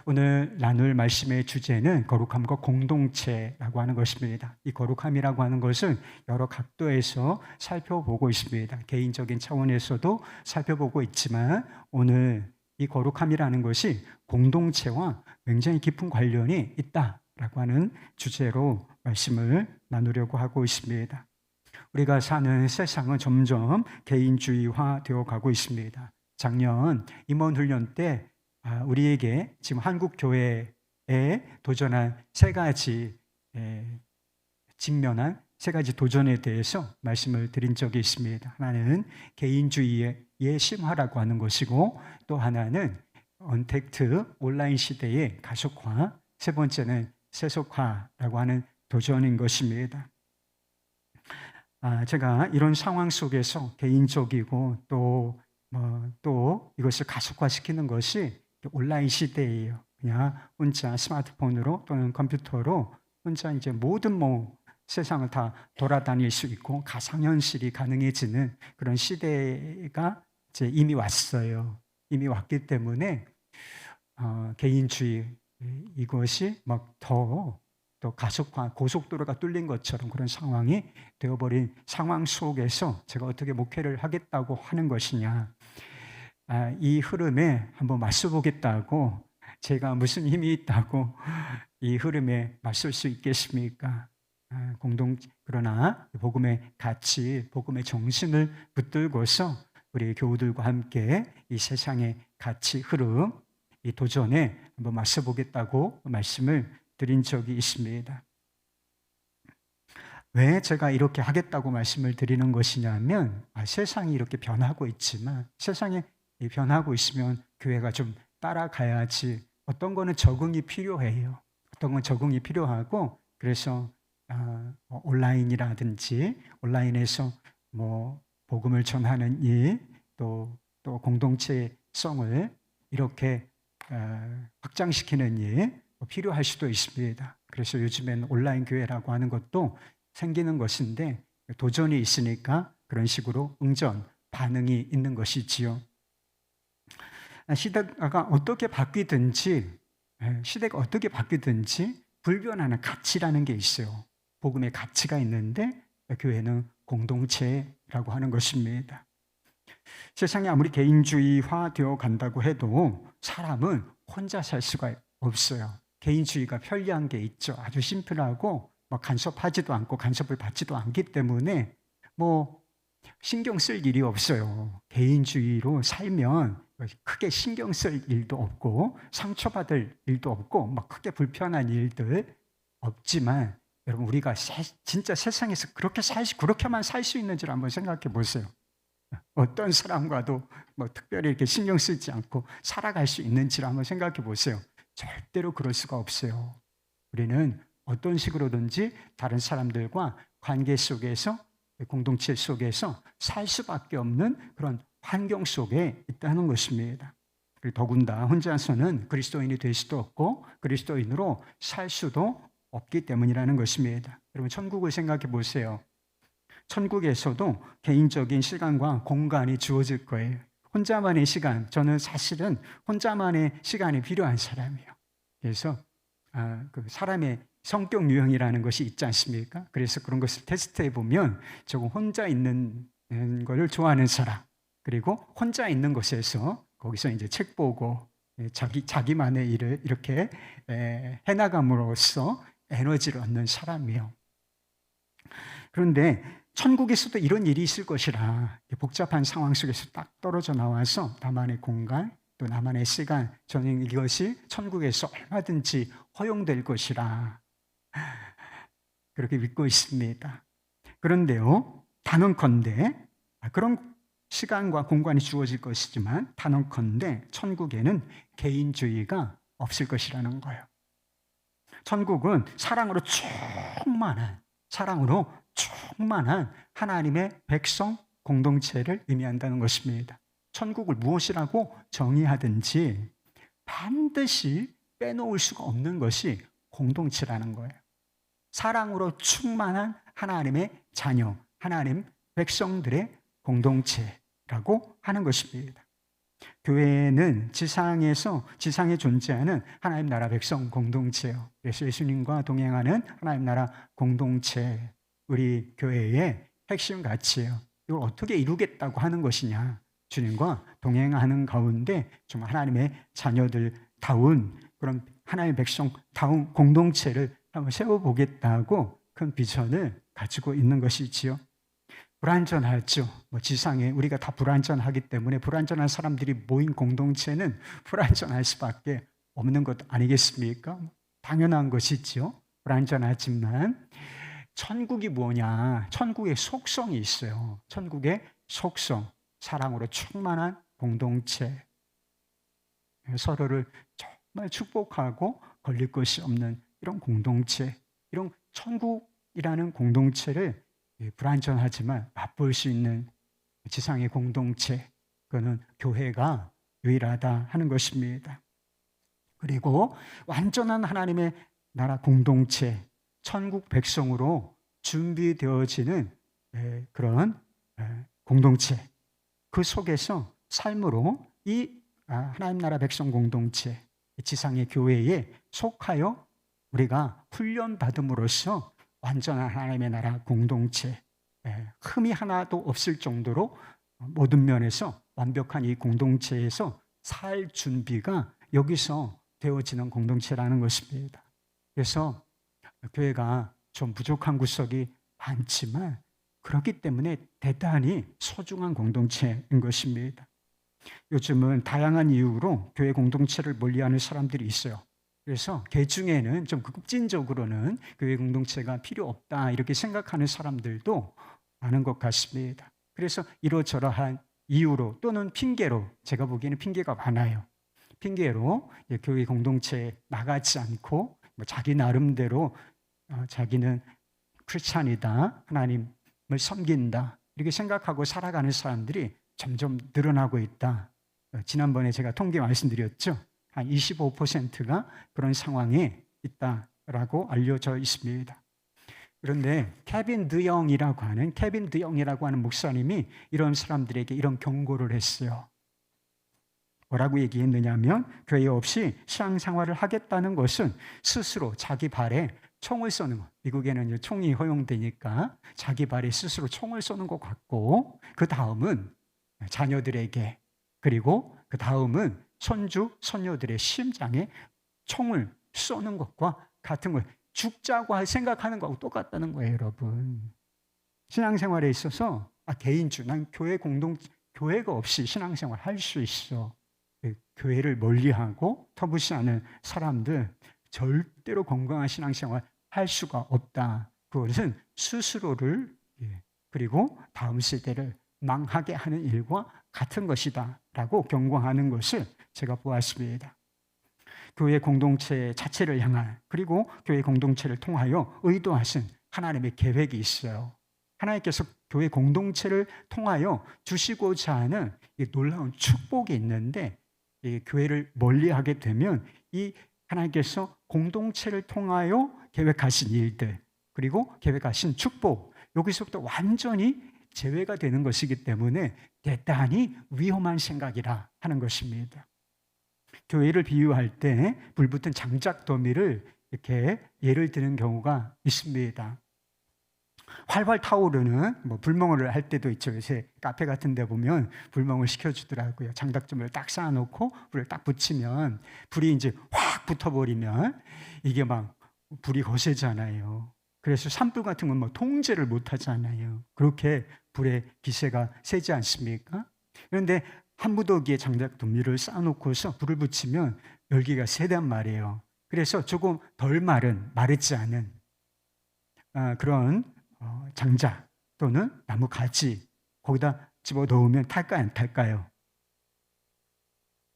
오늘 나눌 말씀의 주제는 거룩함과 공동체라고 하는 것입니다. 이 거룩함이라고 하는 것은 여러 각도에서 살펴보고 있습니다. 개인적인 차원에서도 살펴보고 있지만 오늘 이 거룩함이라는 것이 공동체와 굉장히 깊은 관련이 있다라고 하는 주제로 말씀을 나누려고 하고 있습니다. 우리가 사는 세상은 점점 개인주의화 되어 가고 있습니다. 작년 임원훈련 때 우리에게 지금 한국 교회에 도전한 세 가지 직면한 세 가지 도전에 대해서 말씀을 드린 적이 있습니다. 하나는 개인주의의 심화라고 하는 것이고, 또 하나는 언택트 온라인 시대의 가속화, 세 번째는 세속화라고 하는 도전인 것입니다. 제가 이런 상황 속에서 개인적이고 또 이것을 가속화시키는 것이 온라인 시대예요. 그냥 혼자 스마트폰으로 또는 컴퓨터로 혼자 이제 모든 세상을 다 돌아다닐 수 있고 가상현실이 가능해지는 그런 시대가 이제 이미 왔어요. 이미 왔기 때문에 개인주의 이것이 또 가속화, 고속도로가 뚫린 것처럼 그런 상황이 되어버린 상황 속에서 제가 어떻게 목회를 하겠다고 하는 것이냐, 이 흐름에 한번 맞서보겠다고, 제가 무슨 힘이 있다고 이 흐름에 맞설 수 있겠습니까? 그러나 복음의 가치, 복음의 정신을 붙들고서 우리 교우들과 함께 이 세상의 가치, 흐름, 이 도전에 한번 맞서보겠다고 말씀을 드린 적이 있습니다. 왜 제가 이렇게 하겠다고 말씀을 드리는 것이냐면, 세상이 이렇게 변하고 있지만, 세상에 변하고 있으면 교회가 좀 따라가야지. 어떤 거는 적응이 필요해요. 어떤 건 적응이 필요하고, 그래서 온라인이라든지 온라인에서 복음을 전하는 일, 또 공동체성을 이렇게 확장시키는 일 필요할 수도 있습니다. 그래서 요즘엔 온라인 교회라고 하는 것도 생기는 것인데, 도전이 있으니까 그런 식으로 응전, 반응이 있는 것이지요. 시대가 어떻게 바뀌든지 불변하는 가치라는 게 있어요. 복음의 가치가 있는데 교회는 공동체라고 하는 것입니다. 세상이 아무리 개인주의화 되어 간다고 해도 사람은 혼자 살 수가 없어요. 개인주의가 편리한 게 있죠. 아주 심플하고 간섭하지도 않고 간섭을 받지도 않기 때문에 신경 쓸 일이 없어요. 개인주의로 살면 크게 신경 쓸 일도 없고 상처받을 일도 없고 크게 불편한 일들 없지만, 여러분, 우리가 진짜 세상에서 그렇게만 살 수 있는지를 한번 생각해 보세요. 어떤 사람과도 특별히 이렇게 신경 쓰지 않고 살아갈 수 있는지를 한번 생각해 보세요. 절대로 그럴 수가 없어요. 우리는 어떤 식으로든지 다른 사람들과 관계 속에서, 공동체 속에서 살 수밖에 없는 그런 환경 속에 있다는 것입니다. 그리고 더군다나 혼자서는 그리스도인이 될 수도 없고 그리스도인으로 살 수도 없기 때문이라는 것입니다. 여러분, 천국을 생각해 보세요. 천국에서도 개인적인 시간과 공간이 주어질 거예요. 혼자만의 시간, 저는 사실은 혼자만의 시간이 필요한 사람이에요. 그래서 사람의 성격 유형이라는 것이 있지 않습니까? 그래서 그런 것을 테스트해 보면 조금 혼자 있는 것을 좋아하는 사람, 그리고 혼자 있는 곳에서 거기서 이제 책 보고 자기만의 일을 이렇게 해나감으로써 에너지를 얻는 사람이에요. 그런데 천국에서도 이런 일이 있을 것이라, 복잡한 상황 속에서 딱 떨어져 나와서 나만의 공간, 또 나만의 시간, 저는 이것이 천국에서 얼마든지 허용될 것이라 그렇게 믿고 있습니다. 그런데요, 단언컨대 그런 시간과 공간이 주어질 것이지만 단언컨대 천국에는 개인주의가 없을 것이라는 거예요. 천국은 사랑으로 충만한 하나님의 백성 공동체를 의미한다는 것입니다. 천국을 무엇이라고 정의하든지 반드시 빼놓을 수가 없는 것이 공동체라는 거예요. 사랑으로 충만한 하나님의 자녀, 하나님 백성들의 공동체라고 하는 것입니다. 교회는 지상에 존재하는 하나님 나라 백성 공동체예요. 그래서 예수님과 동행하는 하나님 나라 공동체, 우리 교회의 핵심 가치예요. 이걸 어떻게 이루겠다고 하는 것이냐? 주님과 동행하는 가운데 좀 하나님의 자녀들다운 그런 하나님의 백성다운 공동체를 한번 세워보겠다고 큰 비전을 가지고 있는 것이지요. 불완전하죠. 지상에 우리가 다 불완전하기 때문에 불완전한 사람들이 모인 공동체는 불완전할 수밖에 없는 것 아니겠습니까? 당연한 것이죠. 불완전하지만 천국이 뭐냐? 천국의 속성이 있어요. 천국의 속성, 사랑으로 충만한 공동체, 서로를 정말 축복하고 걸릴 것이 없는 이런 공동체, 이런 천국이라는 공동체를 불완전하지만 맛볼 수 있는 지상의 공동체, 그거는 교회가 유일하다 하는 것입니다. 그리고 완전한 하나님의 나라 공동체, 천국 백성으로 준비되어지는 그런 공동체, 그 속에서 삶으로 이 하나님 나라 백성 공동체, 지상의 교회에 속하여 우리가 훈련받음으로써 완전한 하나님의 나라 공동체, 흠이 하나도 없을 정도로 모든 면에서 완벽한 이 공동체에서 살 준비가 여기서 되어지는 공동체라는 것입니다. 그래서 교회가 좀 부족한 구석이 많지만 그렇기 때문에 대단히 소중한 공동체인 것입니다. 요즘은 다양한 이유로 교회 공동체를 멀리하는 사람들이 있어요. 그래서 개 중에는 좀 급진적으로는 교회 공동체가 필요 없다 이렇게 생각하는 사람들도 많은 것 같습니다. 그래서 이러저러한 이유로 또는 핑계로, 제가 보기에는 핑계가 많아요. 핑계로 교회 공동체에 나가지 않고 자기 나름대로 자기는 크리스찬이다, 하나님을 섬긴다 이렇게 생각하고 살아가는 사람들이 점점 늘어나고 있다. 지난번에 제가 통계 말씀드렸죠. 한 25%가 그런 상황에 있다라고 알려져 있습니다. 그런데 케빈 드영이라고 하는 목사님이 이런 사람들에게 이런 경고를 했어요. 뭐라고 얘기했느냐면, 교회 없이 신앙생활을 하겠다는 것은 스스로 자기 발에 총을 쏘는 것. 미국에는 총이 허용되니까 자기 발에 스스로 총을 쏘는 것 같고, 그 다음은 자녀들에게, 그리고 그 다음은 손주, 손녀들의 심장에 총을 쏘는 것과 같은 거예요. 죽자고 생각하는 거하고 똑같다는 거예요, 여러분. 신앙생활에 있어서 난 교회가 없이 신앙생활 할 수 있어. 교회를 멀리하고 터부시하는 사람들 절대로 건강한 신앙생활 할 수가 없다. 그것은 스스로를 그리고 다음 세대를 망하게 하는 일과 같은 것이다 라고 경고하는 것을 제가 보았습니다. 교회 공동체 자체를 향한, 그리고 교회 공동체를 통하여 의도하신 하나님의 계획이 있어요. 하나님께서 교회 공동체를 통하여 주시고자 하는 이 놀라운 축복이 있는데, 이 교회를 멀리하게 되면 이 하나님께서 공동체를 통하여 계획하신 일들, 그리고 계획하신 축복, 여기서부터 완전히 제외가 되는 것이기 때문에 대단히 위험한 생각이라 하는 것입니다. 교회를 비유할 때 불붙은 장작더미를 이렇게 예를 드는 경우가 있습니다. 활활 타오르는 불멍을 할 때도 있죠. 요새 카페 같은 데 보면 불멍을 시켜주더라고요. 장작더미를 딱 쌓아놓고 불을 딱 붙이면 불이 이제 확 붙어버리면 이게 막 불이 거세잖아요. 그래서 산불 같은 건 통제를 못 하잖아요. 그렇게 불의 기세가 세지 않습니까? 그런데 한 무더기에 장작더미를 쌓아놓고서 불을 붙이면 열기가 세단 말이에요. 그래서 조금 덜 마르지 않은 그런 장작 또는 나무 가지 거기다 집어넣으면 탈까요, 안 탈까요?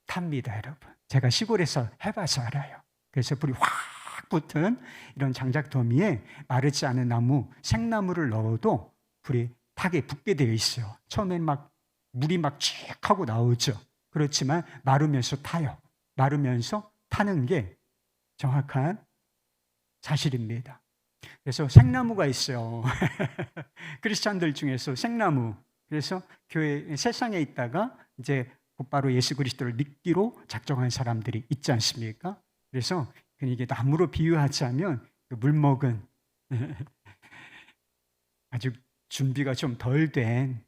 탑니다, 여러분. 제가 시골에서 해봐서 알아요. 그래서 불이 확 붙은 이런 장작더미에 마르지 않은 나무, 생나무를 넣어도 불이 타게 붙게 되어 있어요. 처음엔 물이 쭉 하고 나오죠. 그렇지만 마르면서 타요. 마르면서 타는 게 정확한 사실입니다. 그래서 생나무가 있어요. 크리스찬들 중에서 생나무. 그래서 교회 세상에 있다가 이제 곧바로 예수 그리스도를 믿기로 작정한 사람들이 있지 않습니까? 그래서 이게 나무로 비유하자면 물먹은 아주 준비가 좀 덜 된,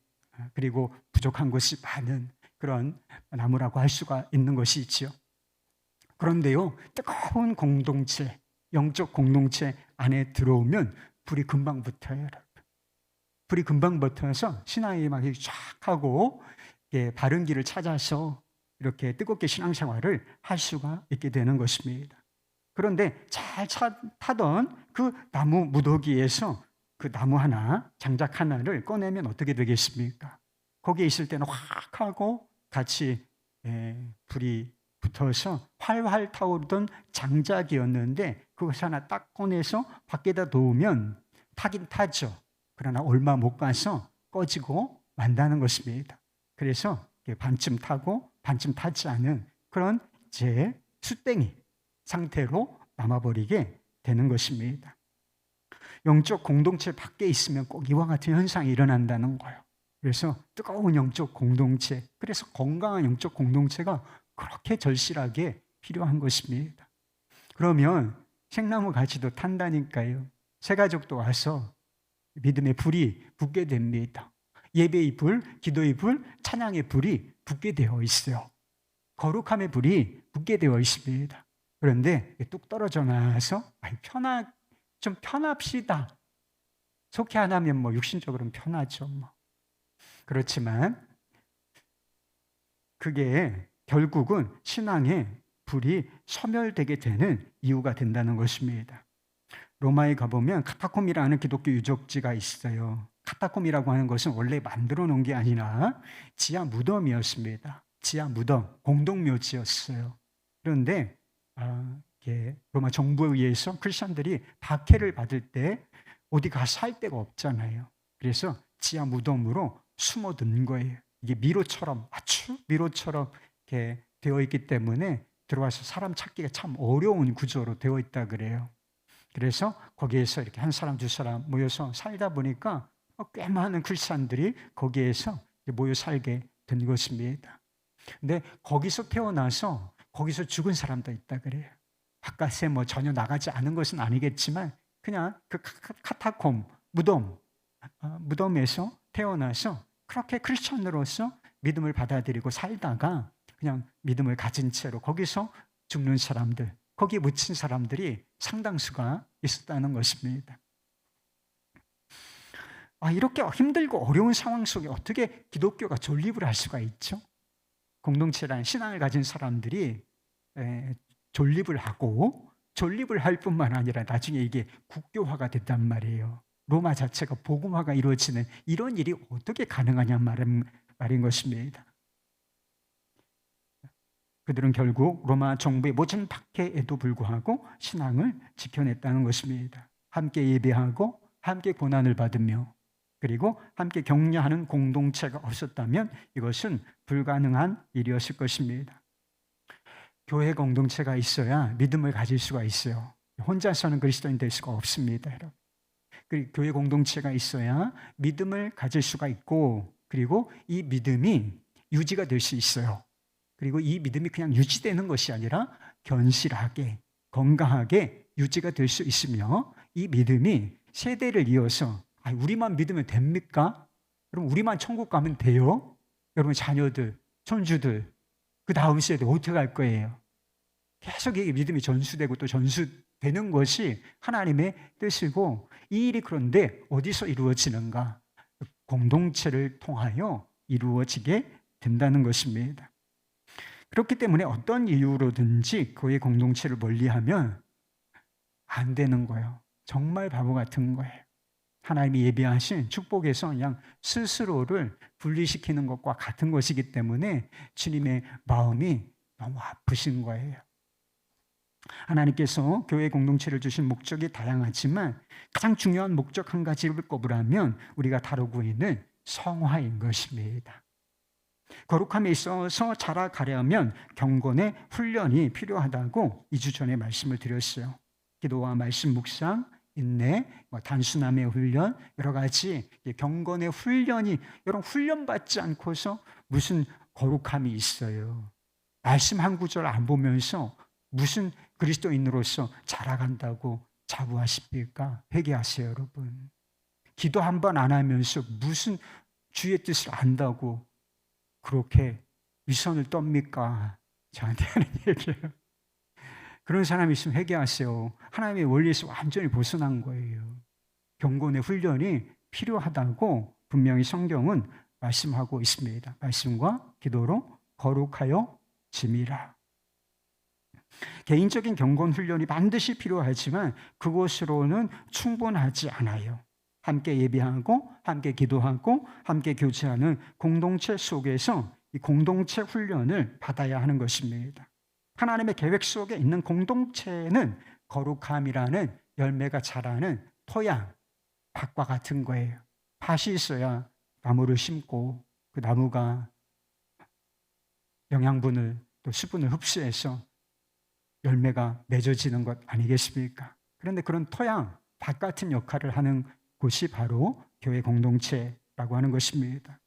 그리고 부족한 것이 많은 그런 나무라고 할 수가 있는 것이 있지요. 그런데요, 뜨거운 공동체, 영적 공동체 안에 들어오면 불이 금방 붙어요, 여러분. 불이 금방 붙어서 신앙이 막 쫙 하고 바른 길을 찾아서 이렇게 뜨겁게 신앙생활을 할 수가 있게 되는 것입니다. 그런데 잘 타던 그 나무 무더기에서 그 나무 하나, 장작 하나를 꺼내면 어떻게 되겠습니까? 거기에 있을 때는 확 하고 같이 불이 붙어서 활활 타오르던 장작이었는데 그것 하나 딱 꺼내서 밖에다 놓으면 타긴 타죠. 그러나 얼마 못 가서 꺼지고 만다는 것입니다. 그래서 반쯤 타고 반쯤 타지 않은 그런 제 수땡이 상태로 남아버리게 되는 것입니다. 영적 공동체 밖에 있으면 꼭 이와 같은 현상이 일어난다는 거예요. 그래서 뜨거운 영적 공동체, 그래서 건강한 영적 공동체가 그렇게 절실하게 필요한 것입니다. 그러면 생나무 가지도 탄다니까요. 새가족도 와서 믿음의 불이 붙게 됩니다. 예배의 불, 기도의 불, 찬양의 불이 붙게 되어 있어요. 거룩함의 불이 붙게 되어 있습니다. 그런데 뚝 떨어져 나와서 좀 편합시다. 속해 안 하면 뭐 육신적으로는 편하죠. 그렇지만 그게 결국은 신앙의 불이 소멸되게 되는 이유가 된다는 것입니다. 로마에 가보면 카타콤이라는 기독교 유적지가 있어요. 카타콤이라고 하는 것은 원래 만들어 놓은 게 아니라 지하 무덤이었습니다. 지하 무덤, 공동묘지였어요. 그런데 로마 정부에 의해서 크리스천들이 박해를 받을 때 어디 가서 살 데가 없잖아요. 그래서 지하 무덤으로 숨어든 거예요. 이게 미로처럼, 아주 미로처럼 이렇게 되어 있기 때문에 들어와서 사람 찾기가 참 어려운 구조로 되어 있다 그래요. 그래서 거기에서 이렇게 한 사람 두 사람 모여서 살다 보니까 꽤 많은 크리스천들이 거기에서 모여 살게 된 것입니다. 근데 거기서 태어나서 거기서 죽은 사람도 있다 그래요. 바깥에 뭐 전혀 나가지 않은 것은 아니겠지만 그냥 그 카타콤 무덤에서 태어나서 그렇게 크리스천으로서 믿음을 받아들이고 살다가 그냥 믿음을 가진 채로 거기서 죽는 사람들, 거기에 묻힌 사람들이 상당수가 있었다는 것입니다. 이렇게 힘들고 어려운 상황 속에 어떻게 기독교가 존립을 할 수가 있죠? 공동체라는 신앙을 가진 사람들이 존립을 하고 존립을 할 뿐만 아니라 나중에 이게 국교화가 됐단 말이에요. 로마 자체가 복음화가 이루어지는 이런 일이 어떻게 가능하냐 말인 것입니다. 그들은 결국 로마 정부의 모진 박해에도 불구하고 신앙을 지켜냈다는 것입니다. 함께 예배하고 함께 고난을 받으며 그리고 함께 격려하는 공동체가 없었다면 이것은 불가능한 일이었을 것입니다. 교회 공동체가 있어야 믿음을 가질 수가 있어요. 혼자서는 그리스도인 될 수가 없습니다, 여러분. 그리고 교회 공동체가 있어야 믿음을 가질 수가 있고 그리고 이 믿음이 유지가 될 수 있어요. 그리고 이 믿음이 그냥 유지되는 것이 아니라 견실하게 건강하게 유지가 될 수 있으며 이 믿음이 세대를 이어서 우리만 믿으면 됩니까? 여러분 우리만 천국 가면 돼요? 여러분 자녀들, 손주들 그 다음 세대 어떻게 할 거예요? 계속 이 믿음이 전수되고 또 전수되는 것이 하나님의 뜻이고 이 일이 그런데 어디서 이루어지는가? 공동체를 통하여 이루어지게 된다는 것입니다. 그렇기 때문에 어떤 이유로든지 교회 공동체를 멀리하면 안 되는 거예요. 정말 바보 같은 거예요. 하나님이 예비하신 축복에서 그냥 스스로를 분리시키는 것과 같은 것이기 때문에 주님의 마음이 너무 아프신 거예요. 하나님께서 교회 공동체를 주신 목적이 다양하지만 가장 중요한 목적 한 가지를 꼽으라면 우리가 다루고 있는 성화인 것입니다. 거룩함에 있어서 자라가려면 경건의 훈련이 필요하다고 2주 전에 말씀을 드렸어요. 기도와 말씀 묵상, 인내, 단순함의 훈련, 여러 가지 경건의 훈련이 여러분 훈련받지 않고서 무슨 거룩함이 있어요. 말씀 한 구절 안 보면서 무슨 그리스도인으로서 자라간다고 자부하십니까? 회개하세요, 여러분. 기도 한 번 안 하면서 무슨 주의 뜻을 안다고 그렇게 위선을 떱니까? 저한테 하는 얘기예요. 그런 사람이 있으면 회개하세요. 하나님의 원리에서 완전히 벗어난 거예요. 경건의 훈련이 필요하다고 분명히 성경은 말씀하고 있습니다. 말씀과 기도로 거룩하여 짐이라. 개인적인 경건 훈련이 반드시 필요하지만 그것으로는 충분하지 않아요. 함께 예배하고 함께 기도하고 함께 교제하는 공동체 속에서 이 공동체 훈련을 받아야 하는 것입니다. 하나님의 계획 속에 있는 공동체는 거룩함이라는 열매가 자라는 토양, 밭과 같은 거예요. 밭이 있어야 나무를 심고 그 나무가 영양분을 또 수분을 흡수해서 열매가 맺어지는 것 아니겠습니까? 그런데 그런 토양, 밭 같은 역할을 하는 곳이 바로 교회 공동체라고 하는 것입니다.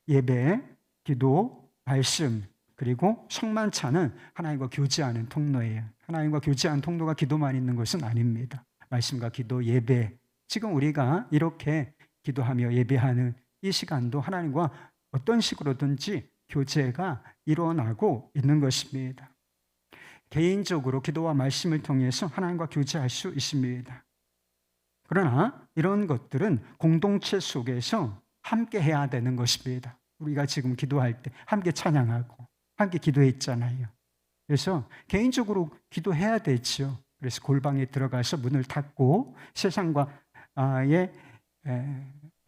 예배, 기도, 말씀, 그리고 성만찬은 하나님과 교제하는 통로예요. 하나님과 교제하는 통로가 기도만 있는 것은 아닙니다. 말씀과 기도, 예배, 지금 우리가 이렇게 기도하며 예배하는 이 시간도 하나님과 어떤 식으로든지 교제가 일어나고 있는 것입니다. 개인적으로 기도와 말씀을 통해서 하나님과 교제할 수 있습니다. 그러나 이런 것들은 공동체 속에서 함께 해야 되는 것입니다. 우리가 지금 기도할 때 함께 찬양하고 함께 기도했잖아요. 그래서 개인적으로 기도해야 되죠. 그래서 골방에 들어가서 문을 닫고 세상과의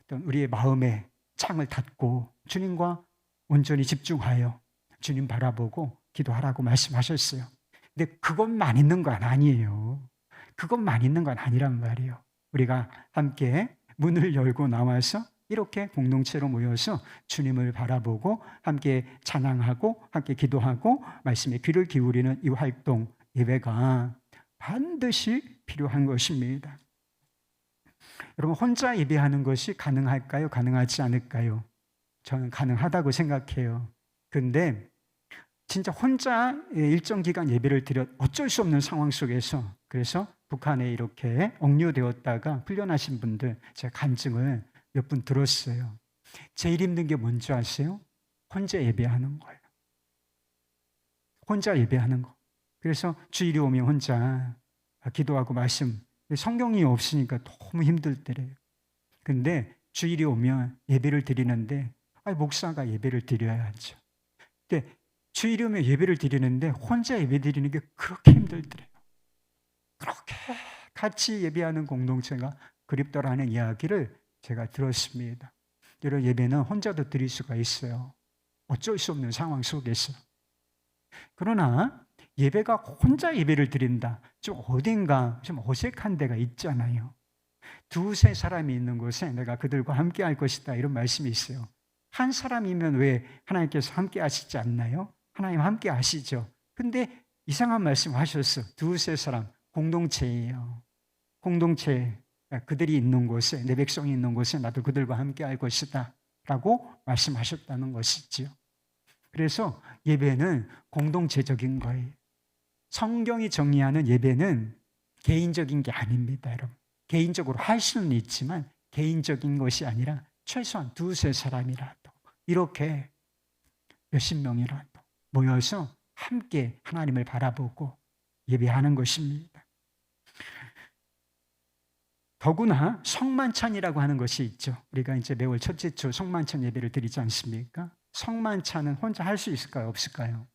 어떤 우리의 마음의 창을 닫고 주님과 온전히 집중하여 주님 바라보고 기도하라고 말씀하셨어요. 근데 그것만 있는 건 아니에요. 그것만 있는 건 아니란 말이에요. 우리가 함께 문을 열고 나와서 이렇게 공동체로 모여서 주님을 바라보고 함께 찬양하고 함께 기도하고 말씀에 귀를 기울이는 이 활동, 예배가 반드시 필요한 것입니다. 여러분, 혼자 예배하는 것이 가능할까요? 가능하지 않을까요? 저는 가능하다고 생각해요. 근데 진짜 혼자 일정 기간 예배를 드려 어쩔 수 없는 상황 속에서, 그래서 북한에 이렇게 억류되었다가 풀려나신 분들 제가 간증을 몇 분 들었어요. 제일 힘든 게 뭔지 아세요? 혼자 예배하는 거예요. 혼자 예배하는 거. 그래서 주일이 오면 혼자 기도하고 말씀, 성경이 없으니까 너무 힘들 때래요. 근데 주일이 오면 예배를 드리는데 목사가 예배를 드려야죠. 근데 주일이 오면 예배를 드리는데 혼자 예배 드리는 게 그렇게 힘들더래요. 그렇게 같이 예배하는 공동체가 그립더라는 이야기를 제가 들었습니다. 이런 예배는 혼자도 드릴 수가 있어요. 어쩔 수 없는 상황 속에서. 그러나 예배가 혼자 예배를 드린다. 좀 어딘가 좀 어색한 데가 있잖아요. 두세 사람이 있는 곳에 내가 그들과 함께 할 것이다. 이런 말씀이 있어요. 한 사람이면 왜 하나님께서 함께 하시지 않나요? 하나님 함께 하시죠. 근데 이상한 말씀 하셨어. 두세 사람, 공동체예요. 공동체, 그들이 있는 곳에, 내 백성이 있는 곳에 나도 그들과 함께 할 것이다 라고 말씀하셨다는 것이지요. 그래서 예배는 공동체적인 거예요. 성경이 정의하는 예배는 개인적인 게 아닙니다, 여러분. 개인적으로 할 수는 있지만 개인적인 것이 아니라 최소한 두세 사람이라도 이렇게 몇십 명이라도 모여서 함께 하나님을 바라보고 예배하는 것입니다. 더구나 성만찬이라고 하는 것이 있죠. 우리가 이제 매월 첫째 주 성만찬 예배를 드리지 않습니까? 성만찬은 혼자 할 수 있을까요? 없을까요?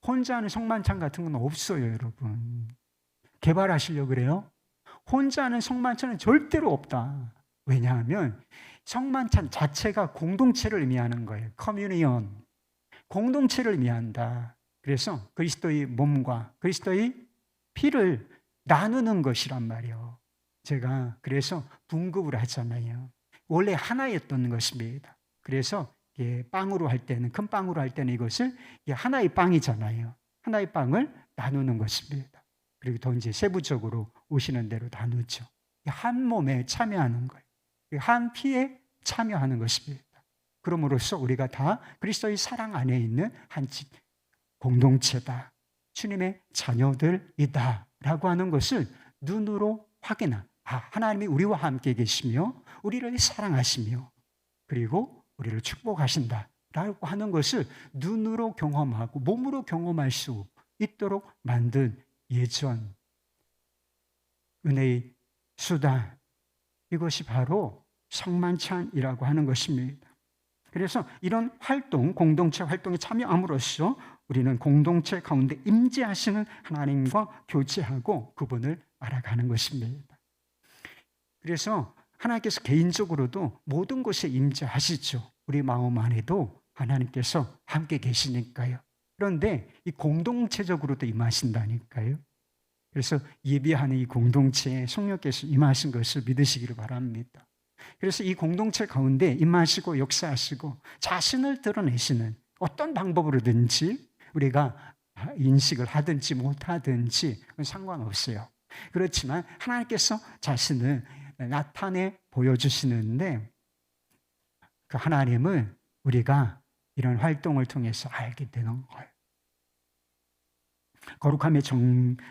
혼자 하는 성만찬 같은 건 없어요, 여러분. 개발하시려고 그래요? 혼자 하는 성만찬은 절대로 없다. 왜냐하면 성만찬 자체가 공동체를 의미하는 거예요. 커뮤니언. 공동체를 의미한다. 그래서 그리스도의 몸과 그리스도의 피를 나누는 것이란 말이에요. 제가 그래서 분급을 하잖아요. 원래 하나였던 것입니다. 그래서 빵으로 할 때는, 큰 빵으로 할 때는 이것을 하나의 빵이잖아요. 하나의 빵을 나누는 것입니다. 그리고 더 이제 세부적으로 오시는 대로 나누죠. 한 몸에 참여하는 거예요. 한 피에 참여하는 것입니다. 그럼으로써 우리가 다 그리스도의 사랑 안에 있는 한 공동체다, 주님의 자녀들이다 라고 하는 것을 눈으로 확인한, 하나님이 우리와 함께 계시며 우리를 사랑하시며 그리고 우리를 축복하신다 라고 하는 것을 눈으로 경험하고 몸으로 경험할 수 있도록 만든 예전 은혜의 수단, 이것이 바로 성만찬이라고 하는 것입니다. 그래서 이런 활동, 공동체 활동에 참여함으로써 우리는 공동체 가운데 임재하시는 하나님과 교제하고 그분을 알아가는 것입니다. 그래서 하나님께서 개인적으로도 모든 곳에 임재하시죠. 우리 마음 안에도 하나님께서 함께 계시니까요. 그런데 이 공동체적으로도 임하신다니까요. 그래서 예배하는 이 공동체에 성령께서 임하신 것을 믿으시기를 바랍니다. 그래서 이 공동체 가운데 임하시고 역사하시고 자신을 드러내시는 어떤 방법으로든지 우리가 인식을 하든지 못하든지 상관없어요. 그렇지만 하나님께서 자신을 나타내 보여주시는데 그 하나님을 우리가 이런 활동을 통해서 알게 되는 거예요. 거룩함의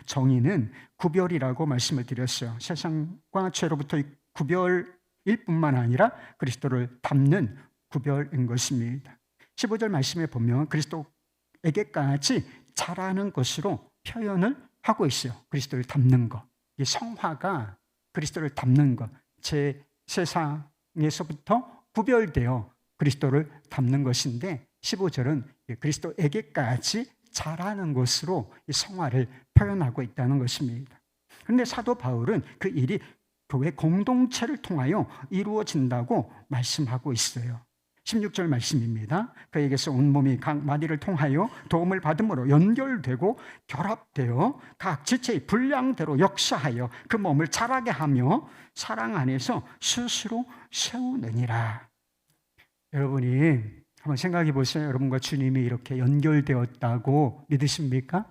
정의는 구별이라고 말씀을 드렸어요. 세상과 죄로부터의 구별일 뿐만 아니라 그리스도를 닮는 구별인 것입니다. 15절 말씀에 보면 그리스도에게까지 자라는 것으로 표현을 하고 있어요. 그리스도를 닮는 것. 이 성화가 그리스도를 닮는 것. 제 세상에서부터 구별되어 그리스도를 닮는 것인데 15절은 그리스도에게까지 자라는 것으로 이 성화를 표현하고 있다는 것입니다. 그런데 사도 바울은 그 일이 교회 공동체를 통하여 이루어진다고 말씀하고 있어요. 16절 말씀입니다. 그에게서 온몸이 각 마디를 통하여 도움을 받음으로 연결되고 결합되어 각 지체의 분량대로 역사하여 그 몸을 자라게 하며 사랑 안에서 스스로 세우느니라. 여러분이 한번 생각해 보세요. 여러분과 주님이 이렇게 연결되었다고 믿으십니까?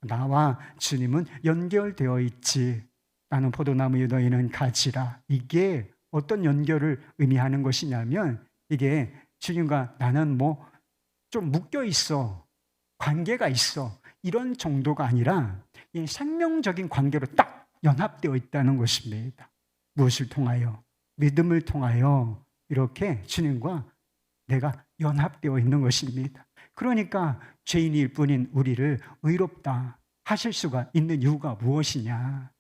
나와 주님은 연결되어 있지. 나는 포도나무요 너희는 가지라. 이게 어떤 연결을 의미하는 것이냐면 이게 주님과 나는 좀 묶여 있어. 관계가 있어. 이런 정도가 아니라 이 생명적인 관계로 딱 연합되어 있다는 것입니다. 무엇을 통하여? 믿음을 통하여 이렇게 주님과 내가 연합되어 있는 것입니다. 그러니까 죄인일 뿐인 우리를 의롭다 하실 수가 있는 이유가 무엇이냐?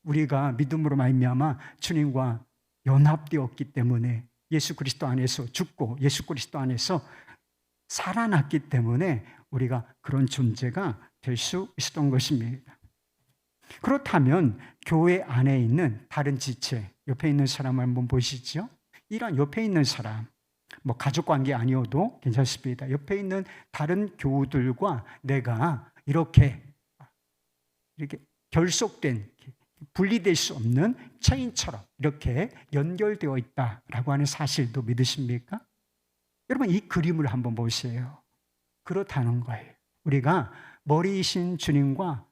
우리가 믿음으로 말미암아 주님과 연합되었기 때문에 예수 그리스도 안에서 죽고 예수 그리스도 안에서 살아났기 때문에 우리가 그런 존재가 될 수 있었던 것입니다. 그렇다면 교회 안에 있는 다른 지체, 옆에 있는 사람을 한번 보시죠. 이런 옆에 있는 사람, 가족관계 아니어도 괜찮습니다. 옆에 있는 다른 교우들과 내가 이렇게 결속된, 분리될 수 없는 체인처럼 이렇게 연결되어 있다라고 하는 사실도 믿으십니까? 여러분 이 그림을 한번 보세요. 그렇다는 거예요. 우리가 머리이신 주님과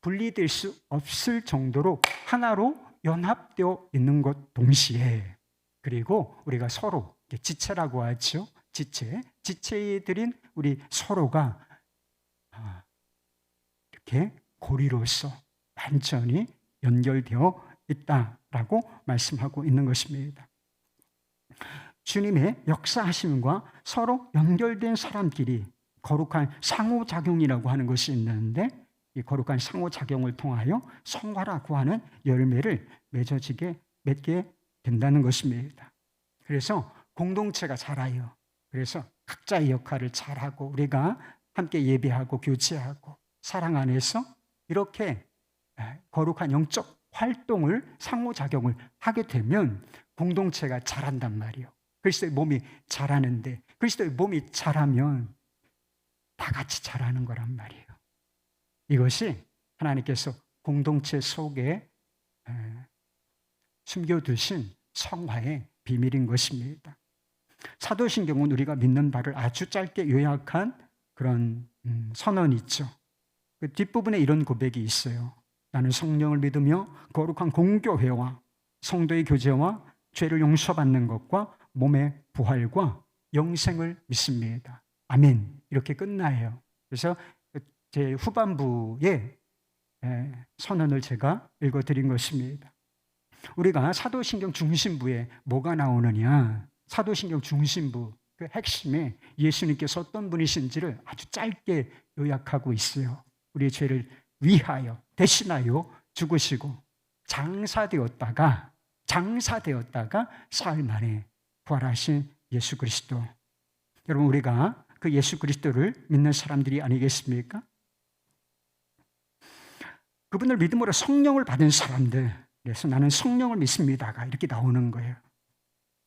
분리될 수 없을 정도로 하나로 연합되어 있는 것 동시에 그리고 우리가 서로 지체라고 하죠. 지체들인 우리 서로가 이렇게 고리로서 완전히 연결되어 있다라고 말씀하고 있는 것입니다. 주님의 역사하심과 서로 연결된 사람끼리 거룩한 상호작용이라고 하는 것이 있는데 이 거룩한 상호작용을 통하여 성화라고 하는 열매를 맺게 된다는 것입니다. 그래서 공동체가 자라요. 그래서 각자의 역할을 잘하고 우리가 함께 예배하고 교제하고 사랑 안에서 이렇게 거룩한 영적 활동을 상호작용을 하게 되면 공동체가 자란단 말이에요. 그리스도의 몸이 자라는데 그리스도의 몸이 자라면 다 같이 자라는 거란 말이에요. 이것이 하나님께서 공동체 속에 숨겨두신 성화의 비밀인 것입니다. 사도신경은 우리가 믿는 바를 아주 짧게 요약한 그런 선언이 있죠. 그 뒷부분에 이런 고백이 있어요. 나는 성령을 믿으며 거룩한 공교회와 성도의 교제와 죄를 용서받는 것과 몸의 부활과 영생을 믿습니다. 아멘. 이렇게 끝나요. 그래서 제 후반부에 선언을 제가 읽어드린 것입니다. 우리가 사도신경 중심부에 뭐가 나오느냐, 사도신경 중심부 그 핵심에 예수님께서 어떤 분이신지를 아주 짧게 요약하고 있어요. 우리의 죄를 위하여 대신하여 죽으시고 장사되었다가 사흘 만에 부활하신 예수 그리스도. 여러분, 우리가 그 예수 그리스도를 믿는 사람들이 아니겠습니까? 그분을 믿음으로 성령을 받은 사람들, 그래서 나는 성령을 믿습니다가 이렇게 나오는 거예요.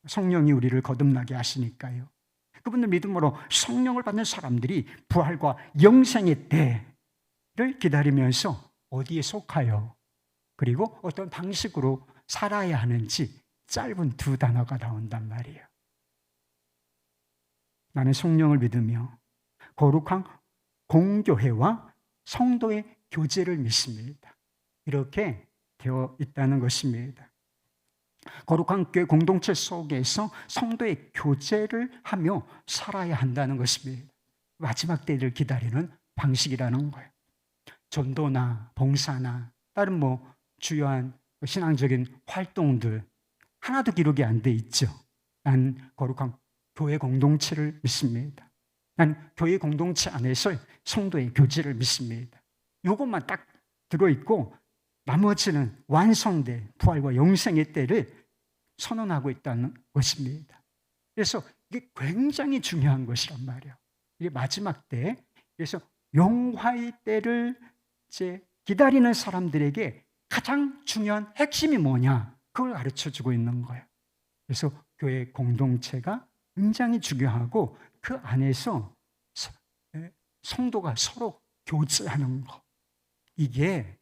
성령이 우리를 거듭나게 하시니까요. 그분을 믿음으로 성령을 받는 사람들이 부활과 영생의 때를 기다리면서 어디에 속하여 그리고 어떤 방식으로 살아야 하는지 짧은 두 단어가 나온단 말이에요. 나는 성령을 믿으며 거룩한 공교회와 성도의 교제를 믿습니다. 이렇게 되어 있다는 것입니다. 거룩한 교회 공동체 속에서 성도의 교제를 하며 살아야 한다는 것입니다. 마지막 때를 기다리는 방식이라는 거예요. 전도나 봉사나 다른 주요한 신앙적인 활동들 하나도 기록이 안 돼 있죠. 난 거룩한 교회 공동체를 믿습니다. 난 교회 공동체 안에서 성도의 교제를 믿습니다. 이것만 딱 들어있고 나머지는 완성된 부활과 영생의 때를 선언하고 있다는 것입니다. 그래서 이게 굉장히 중요한 것이란 말이에요. 이게 마지막 때, 그래서 영화의 때를 이제 기다리는 사람들에게 가장 중요한 핵심이 뭐냐, 그걸 가르쳐주고 있는 거예요. 그래서 교회 공동체가 굉장히 중요하고 그 안에서 성도가 서로 교제하는 것, 이게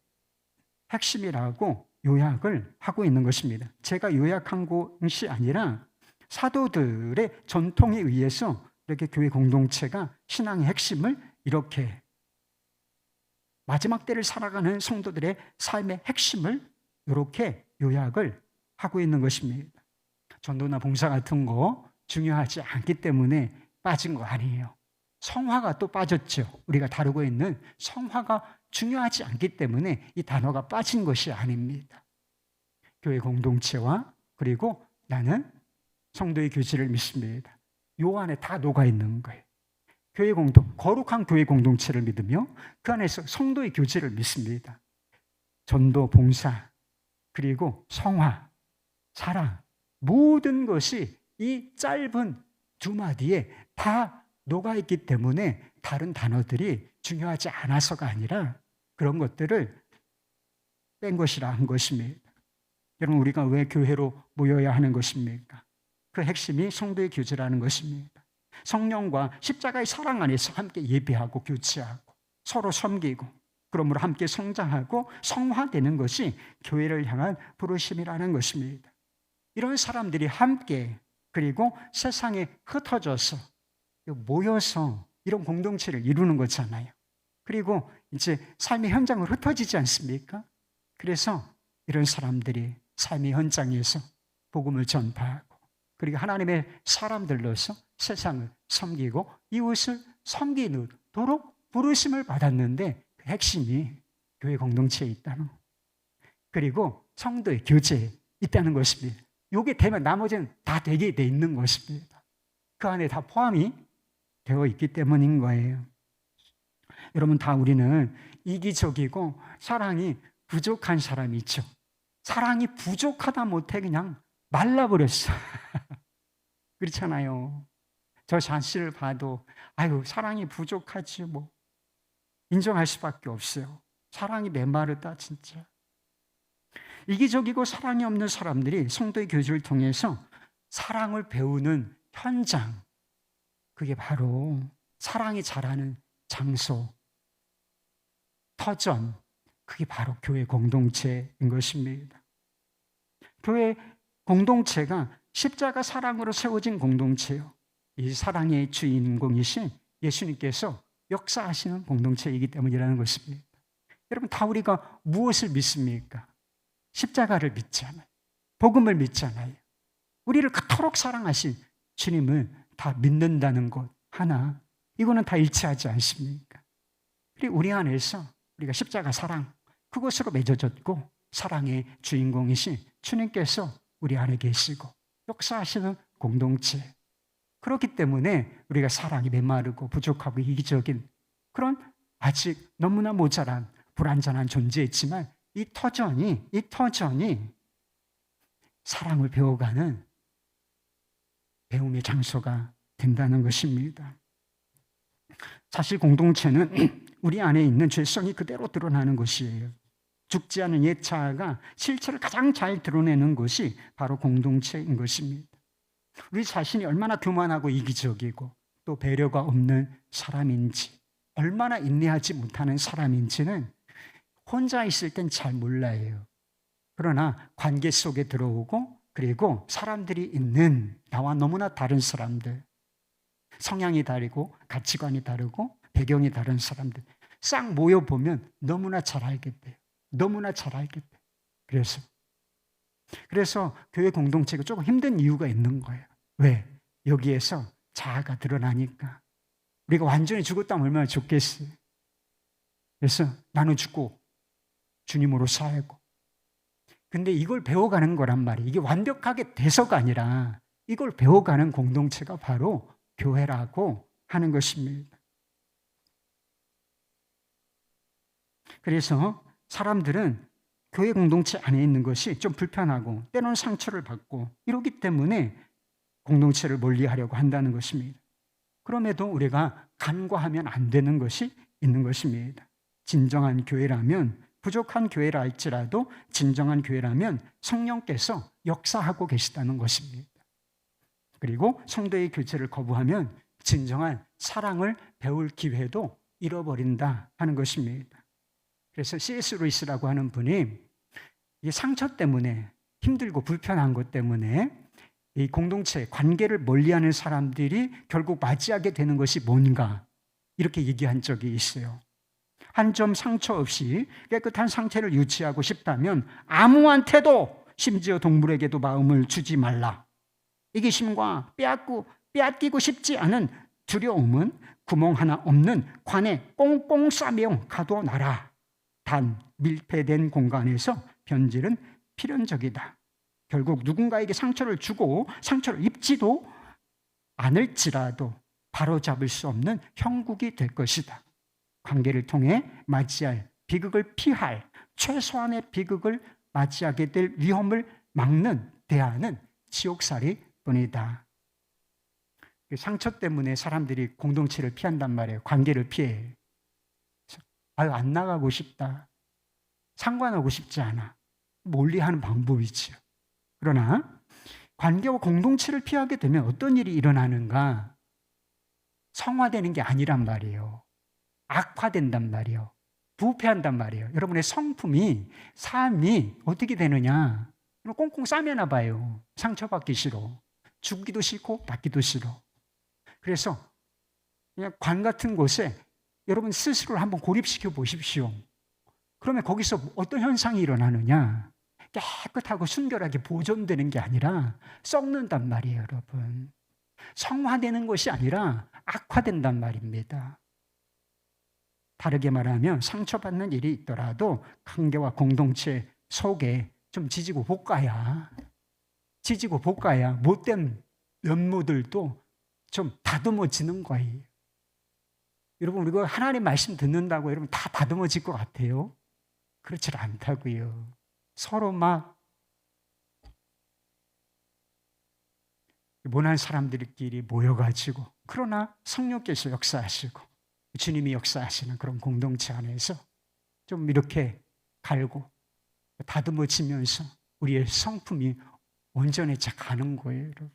핵심이라고 요약을 하고 있는 것입니다. 제가 요약한 것이 아니라 사도들의 전통에 의해서 이렇게 교회 공동체가 신앙의 핵심을 이렇게 마지막 때를 살아가는 성도들의 삶의 핵심을 이렇게 요약을 하고 있는 것입니다. 전도나 봉사 같은 거 중요하지 않기 때문에 빠진 거 아니에요. 성화가 또 빠졌죠. 우리가 다루고 있는 성화가 중요하지 않기 때문에 이 단어가 빠진 것이 아닙니다. 교회 공동체와 그리고 나는 성도의 교제를 믿습니다. 요 안에 다 녹아 있는 거예요. 교회 거룩한 교회 공동체를 믿으며 그 안에서 성도의 교제를 믿습니다. 전도, 봉사, 그리고 성화, 사랑, 모든 것이 이 짧은 두 마디에 다 녹아있기 때문에 다른 단어들이 중요하지 않아서가 아니라 그런 것들을 뺀 것이라 한 것입니다. 여러분, 우리가 왜 교회로 모여야 하는 것입니까? 그 핵심이 성도의 교제라는 것입니다. 성령과 십자가의 사랑 안에서 함께 예배하고 교제하고 서로 섬기고 그러므로 함께 성장하고 성화되는 것이 교회를 향한 부르심이라는 것입니다. 이런 사람들이 함께 그리고 세상에 흩어져서 모여서 이런 공동체를 이루는 거잖아요. 그리고 이제 삶의 현장으로 흩어지지 않습니까? 그래서 이런 사람들이 삶의 현장에서 복음을 전파하고 그리고 하나님의 사람들로서 세상을 섬기고 이웃을 섬기도록 부르심을 받았는데 그 핵심이 교회 공동체에 있다는 거. 그리고 성도의 교제에 있다는 것입니다. 이게 되면 나머지는 다 되게 돼 있는 것입니다. 그 안에 다 포함이 되어 있기 때문인 거예요. 여러분, 다 우리는 이기적이고 사랑이 부족한 사람이 있죠. 사랑이 부족하다 못해 그냥 말라버렸어. 그렇잖아요. 저 자신을 봐도 아유, 사랑이 부족하지 뭐. 인정할 수밖에 없어요. 사랑이 메마르다 진짜. 이기적이고 사랑이 없는 사람들이 성도의 교제를 통해서 사랑을 배우는 현장, 그게 바로 사랑이 자라는 장소, 터전, 그게 바로 교회 공동체인 것입니다. 교회 공동체가 십자가 사랑으로 세워진 공동체요. 이 사랑의 주인공이신 예수님께서 역사하시는 공동체이기 때문이라는 것입니다. 여러분, 다 우리가 무엇을 믿습니까? 십자가를 믿잖아요. 복음을 믿잖아요. 우리를 그토록 사랑하신 주님을 다 믿는다는 것 하나, 이거는 다 일치하지 않습니까? 그리고 우리 안에서 우리가 십자가 사랑, 그것으로 맺어졌고 사랑의 주인공이신 주님께서 우리 안에 계시고 역사하시는 공동체, 그렇기 때문에 우리가 사랑이 메마르고 부족하고 이기적인 그런 아직 너무나 모자란 불완전한 존재였지만 이 터전이 사랑을 배워가는 배움의 장소가 된다는 것입니다. 사실 공동체는 우리 안에 있는 죄성이 그대로 드러나는 것이에요. 죽지 않은 옛 자아가 실체를 가장 잘 드러내는 것이 바로 공동체인 것입니다. 우리 자신이 얼마나 교만하고 이기적이고 또 배려가 없는 사람인지, 얼마나 인내하지 못하는 사람인지는 혼자 있을 땐 잘 몰라요. 그러나 관계 속에 들어오고 그리고 사람들이 있는 나와 너무나 다른 사람들, 성향이 다르고 가치관이 다르고 배경이 다른 사람들 싹 모여보면 너무나 잘 알게 돼요. 너무나 잘 알게 돼요. 그래서 교회 공동체가 조금 힘든 이유가 있는 거예요. 왜? 여기에서 자아가 드러나니까. 우리가 완전히 죽었다면 얼마나 좋겠어요. 그래서 나는 죽고 주님으로 살고. 근데 이걸 배워가는 거란 말이에요. 이게 완벽하게 돼서가 아니라 이걸 배워가는 공동체가 바로 교회라고 하는 것입니다. 그래서 사람들은 교회 공동체 안에 있는 것이 좀 불편하고 때로는 상처를 받고 이러기 때문에 공동체를 멀리하려고 한다는 것입니다. 그럼에도 우리가 간과하면 안 되는 것이 있는 것입니다. 진정한 교회라면, 부족한 교회라 할지라도 진정한 교회라면 성령께서 역사하고 계시다는 것입니다. 그리고 성도의 교제를 거부하면 진정한 사랑을 배울 기회도 잃어버린다 하는 것입니다. 그래서 C.S. 루이스라고 하는 분이 이 상처 때문에 힘들고 불편한 것 때문에 이 공동체 관계를 멀리하는 사람들이 결국 맞이하게 되는 것이 뭔가 이렇게 얘기한 적이 있어요. 한 점 상처 없이 깨끗한 상태를 유지하고 싶다면 아무한테도, 심지어 동물에게도 마음을 주지 말라. 이기심과 빼앗기고 싶지 않은 두려움은 구멍 하나 없는 관에 꽁꽁 싸매어 가둬놔라. 단 밀폐된 공간에서 변질은 필연적이다. 결국 누군가에게 상처를 주고 상처를 입지도 않을지라도 바로잡을 수 없는 형국이 될 것이다. 관계를 통해 맞이할 비극을 피할, 최소한의 비극을 맞이하게 될 위험을 막는 대안은 지옥살이 뿐이다. 상처 때문에 사람들이 공동체를 피한단 말이에요. 관계를 피해. 안 나가고 싶다. 상관하고 싶지 않아. 멀리하는 방법이지요. 그러나 관계와 공동체를 피하게 되면 어떤 일이 일어나는가? 성화되는 게 아니란 말이에요. 악화된단 말이에요. 부패한단 말이에요. 여러분의 성품이, 삶이 어떻게 되느냐? 꽁꽁 싸매나 봐요. 상처받기 싫어. 죽기도 싫고 받기도 싫어. 그래서 그냥 관 같은 곳에 여러분 스스로를 한번 고립시켜 보십시오. 그러면 거기서 어떤 현상이 일어나느냐? 깨끗하고 순결하게 보존되는 게 아니라 썩는단 말이에요, 여러분. 성화되는 것이 아니라 악화된단 말입니다. 다르게 말하면 상처받는 일이 있더라도 관계와 공동체 속에 좀 지지고 볶아야 못된 면모들도 좀 다듬어지는 거예요. 여러분, 우리가 하나님 말씀 듣는다고 여러분 다 다듬어질 것 같아요? 그렇지 않다고요. 서로 막 모난 사람들끼리 모여가지고, 그러나 성령께서 역사하시고 주님이 역사하시는 그런 공동체 안에서 좀 이렇게 갈고 다듬어지면서 우리의 성품이 온전해져 가는 거예요, 여러분.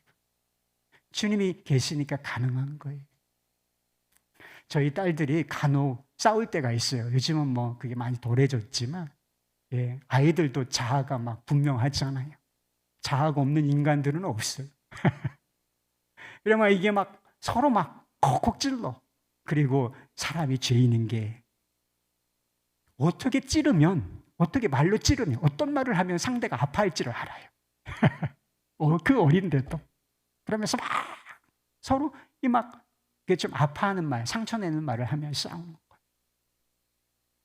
주님이 계시니까 가능한 거예요. 저희 딸들이 간혹 싸울 때가 있어요. 요즘은 뭐 그게 많이 덜해졌지만, 예, 아이들도 자아가 막 분명하잖아요. 자아가 없는 인간들은 없어요. 그러면 이게 막 서로 막 콕콕 찔러. 그리고 사람이 죄인인 게 어떻게 찌르면, 어떻게 말로 찌르면, 어떤 말을 하면 상대가 아파할지를 알아요. 그 어린데도. 그러면서 막 서로 좀 아파하는 말, 상처내는 말을 하며 싸우는 거예요.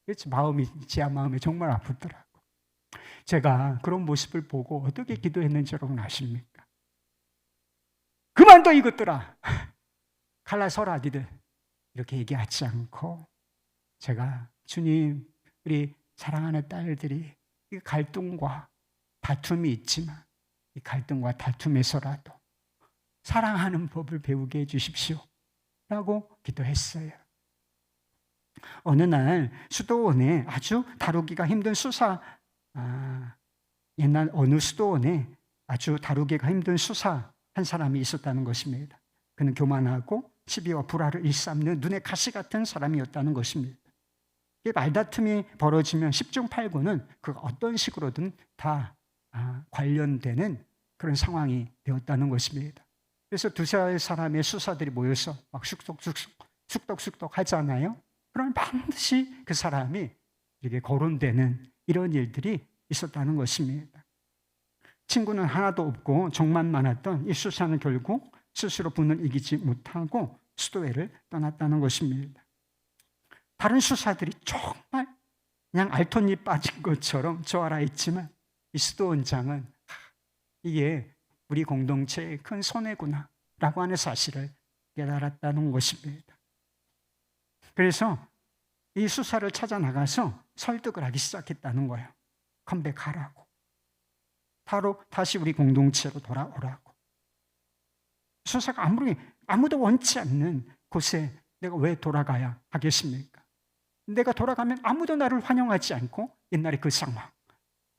그렇지, 제 마음이 정말 아프더라고. 제가 그런 모습을 보고 어떻게 기도했는지 여러분 아십니까? 그만둬 이것들아, 갈라서라 니들, 이렇게 얘기하지 않고 제가 주님, 우리 사랑하는 딸들이 이 갈등과 다툼이 있지만 이 갈등과 다툼에서라도 사랑하는 법을 배우게 해주십시오 라고 기도했어요. 어느 날 수도원에 아주 다루기가 힘든 옛날 어느 수도원에 아주 다루기가 힘든 수사 한 사람이 있었다는 것입니다. 그는 교만하고 시비와 불화를 일삼는 눈에 가시 같은 사람이었다는 것입니다. 말다툼이 벌어지면 10중 8구는 그 어떤 식으로든 다 관련되는 그런 상황이 되었다는 것입니다. 그래서 두세 사람의 수사들이 모여서 막 쑥덕쑥덕 하잖아요. 그러면 반드시 그 사람이 이렇게 거론되는 이런 일들이 있었다는 것입니다. 친구는 하나도 없고 정만 많았던 이 수사는 결국 스스로 분을 이기지 못하고 수도회를 떠났다는 것입니다. 다른 수사들이 정말 그냥 알통이 빠진 것처럼 좋아라했지만 이 수도원장은 이게 우리 공동체의 큰 손해구나 라고 하는 사실을 깨달았다는 것입니다. 그래서 이 수사를 찾아 나가서 설득을 하기 시작했다는 거예요. 컴백하라고. 다시 우리 공동체로 돌아오라고. 수사가 아무도 원치 않는 곳에 내가 왜 돌아가야 하겠습니까? 내가 돌아가면 아무도 나를 환영하지 않고 옛날에 그 상황,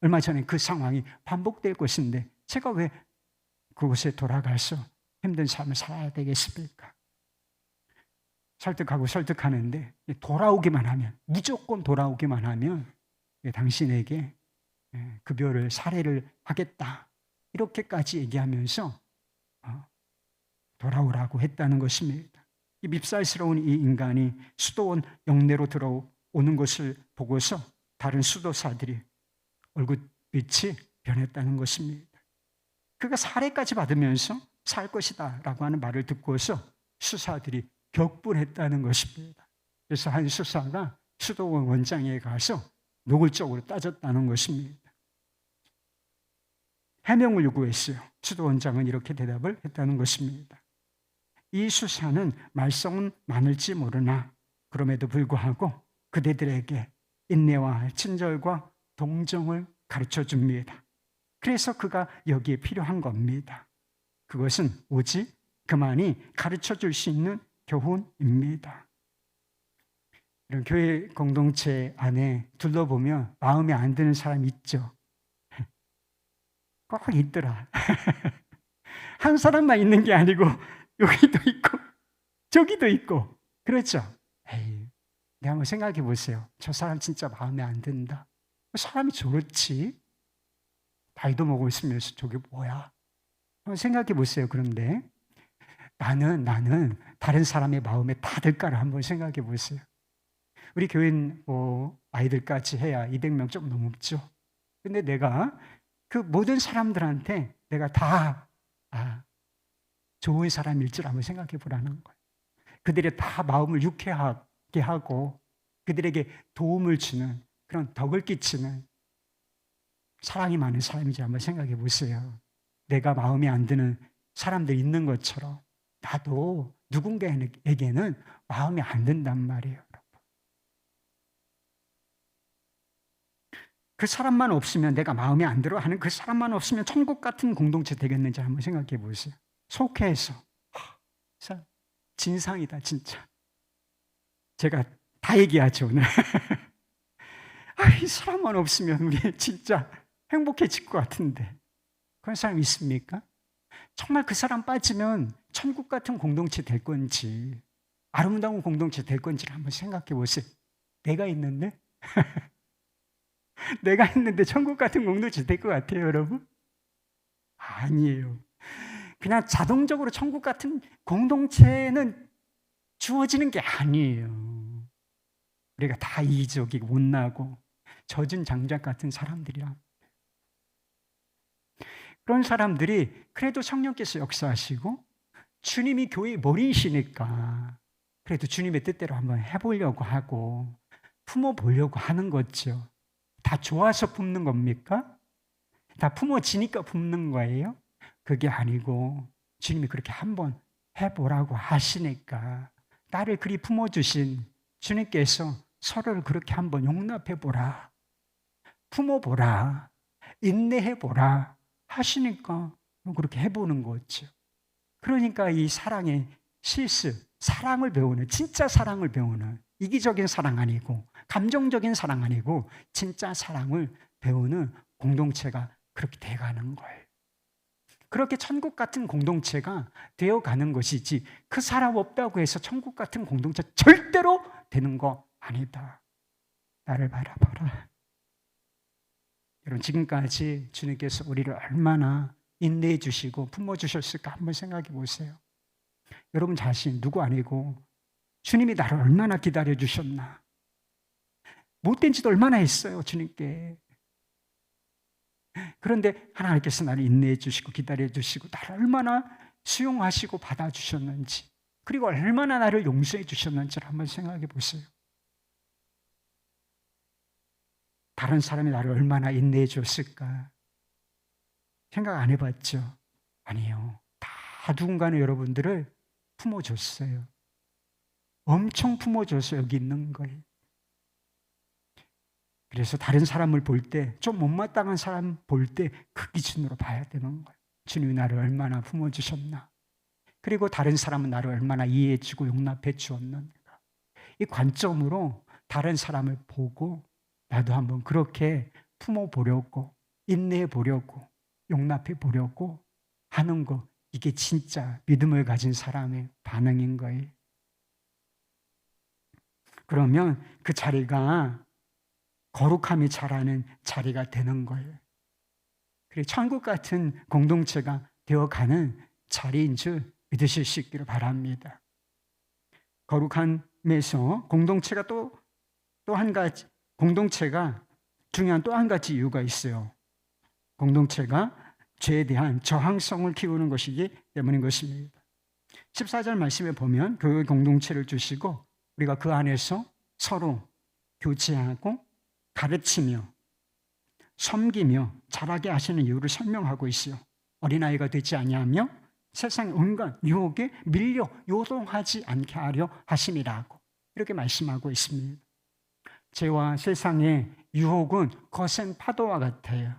얼마 전에 그 상황이 반복될 것인데 제가 왜 그곳에 돌아가서 힘든 삶을 살아야 되겠습니까? 설득하는데 돌아오기만 하면, 무조건 돌아오기만 하면 당신에게 급여를 살해를 하겠다 이렇게까지 얘기하면서 돌아오라고 했다는 것입니다. 이 밉살스러운 이 인간이 수도원 영내로 들어오는 것을 보고서 다른 수도사들이 얼굴빛이 변했다는 것입니다. 그가 살해까지 받으면서 살 것이다 라고 하는 말을 듣고서 수사들이 격분했다는 것입니다. 그래서 한 수사가 수도원 원장에 가서 노골적으로 따졌다는 것입니다. 해명을 요구했어요. 수도원장은 이렇게 대답을 했다는 것입니다. 이 수사는 말썽은 많을지 모르나 그럼에도 불구하고 그대들에게 인내와 친절과 동정을 가르쳐 줍니다. 그래서 그가 여기에 필요한 겁니다. 그것은 오직 그만이 가르쳐 줄 수 있는 교훈입니다. 이런 교회 공동체 안에 둘러보면 마음에 안 드는 사람 있죠. 꼭 있더라. 한 사람만 있는 게 아니고 여기도 있고 저기도 있고 그렇죠. 에이, 내가 한번 생각해 보세요. 저 사람 진짜 마음에 안 든다. 사람이 저렇지. 나이도 먹고 있으면서 저게 뭐야? 한번 생각해 보세요. 그런데 나는 다른 사람의 마음에 다 들까를 한번 생각해 보세요. 우리 교인 아이들까지 해야 200명 좀 넘죠. 근데 내가 그 모든 사람들한테 내가 다 좋은 사람일 줄 한번 생각해 보라는 거예요. 그들의 다 마음을 유쾌하게 하고 그들에게 도움을 주는 그런 덕을 끼치는 사랑이 많은 사람인지 한번 생각해 보세요. 내가 마음에 안 드는 사람들 있는 것처럼 나도 누군가에게는 마음에 안 든단 말이에요. 그 사람만 없으면 내가 마음에 안 들어 하는 그 사람만 없으면 천국 같은 공동체 되겠는지 한번 생각해 보세요. 속해서 진상이다 진짜. 제가 다 얘기하죠 오늘. 이 사람만 없으면 우리 진짜 행복해질 것 같은데 그런 사람 있습니까? 정말 그 사람 빠지면 천국 같은 공동체 될 건지 아름다운 공동체 될 건지를 한번 생각해 보세요. 내가 있는데 천국 같은 공동체 될 것 같아요 여러분? 아니에요. 그냥 자동적으로 천국 같은 공동체는 주어지는 게 아니에요. 우리가 다 이기적이고 못나고 젖은 장작 같은 사람들이라. 그런 사람들이 그래도 성령께서 역사하시고 주님이 교회의 머리이시니까 그래도 주님의 뜻대로 한번 해보려고 하고 품어보려고 하는 거죠. 다 좋아서 품는 겁니까? 다 품어지니까 품는 거예요? 그게 아니고 주님이 그렇게 한번 해보라고 하시니까 나를 그리 품어주신 주님께서 서로를 그렇게 한번 용납해보라, 품어보라, 인내해보라 하시니까 그렇게 해보는 거죠. 그러니까 이 사랑의 실습, 사랑을 배우는, 진짜 사랑을 배우는, 이기적인 사랑 아니고 감정적인 사랑 아니고 진짜 사랑을 배우는 공동체가 그렇게 돼가는 거예요. 그렇게 천국 같은 공동체가 되어가는 것이지 그 사람 없다고 해서 천국 같은 공동체 절대로 되는 거 아니다. 나를 바라봐라. 여러분, 지금까지 주님께서 우리를 얼마나 인내해 주시고 품어주셨을까 한번 생각해 보세요. 여러분 자신 누구 아니고 주님이 나를 얼마나 기다려 주셨나. 못된 짓 얼마나 했어요, 주님께. 그런데 하나님께서 나를 인내해 주시고 기다려 주시고 나를 얼마나 수용하시고 받아주셨는지, 그리고 얼마나 나를 용서해 주셨는지를 한번 생각해 보세요. 다른 사람이 나를 얼마나 인내해 줬을까 생각 안 해봤죠? 아니에요. 다 누군가는 여러분들을 품어줬어요. 엄청 품어줘서 여기 있는 거예요. 그래서 다른 사람을 볼 때, 좀 못마땅한 사람 볼 때 그 기준으로 봐야 되는 거예요. 주님이 나를 얼마나 품어주셨나, 그리고 다른 사람은 나를 얼마나 이해해주고 용납해 주었는가, 이 관점으로 다른 사람을 보고 나도 한번 그렇게 품어보려고, 인내해 보려고, 용납해 보려고 하는 거, 이게 진짜 믿음을 가진 사람의 반응인 거예요. 그러면 그 자리가 거룩함이 자라는 자리가 되는 거예요. 그리고 천국 같은 공동체가 되어가는 자리인 줄 믿으실 수 있기를 바랍니다. 거룩함에서 공동체가 또 한 가지, 공동체가 중요한 또 한 가지 이유가 있어요. 공동체가 죄에 대한 저항성을 키우는 것이기 때문인 것입니다. 14절 말씀에 보면 교회 공동체를 주시고 우리가 그 안에서 서로 교제하고 가르치며 섬기며 자라게 하시는 이유를 설명하고 있어요. 어린아이가 되지 아니하며 세상 온갖 유혹에 밀려 요동하지 않게 하려 하심이라고 이렇게 말씀하고 있습니다. 죄와 세상의 유혹은 거센 파도와 같아요.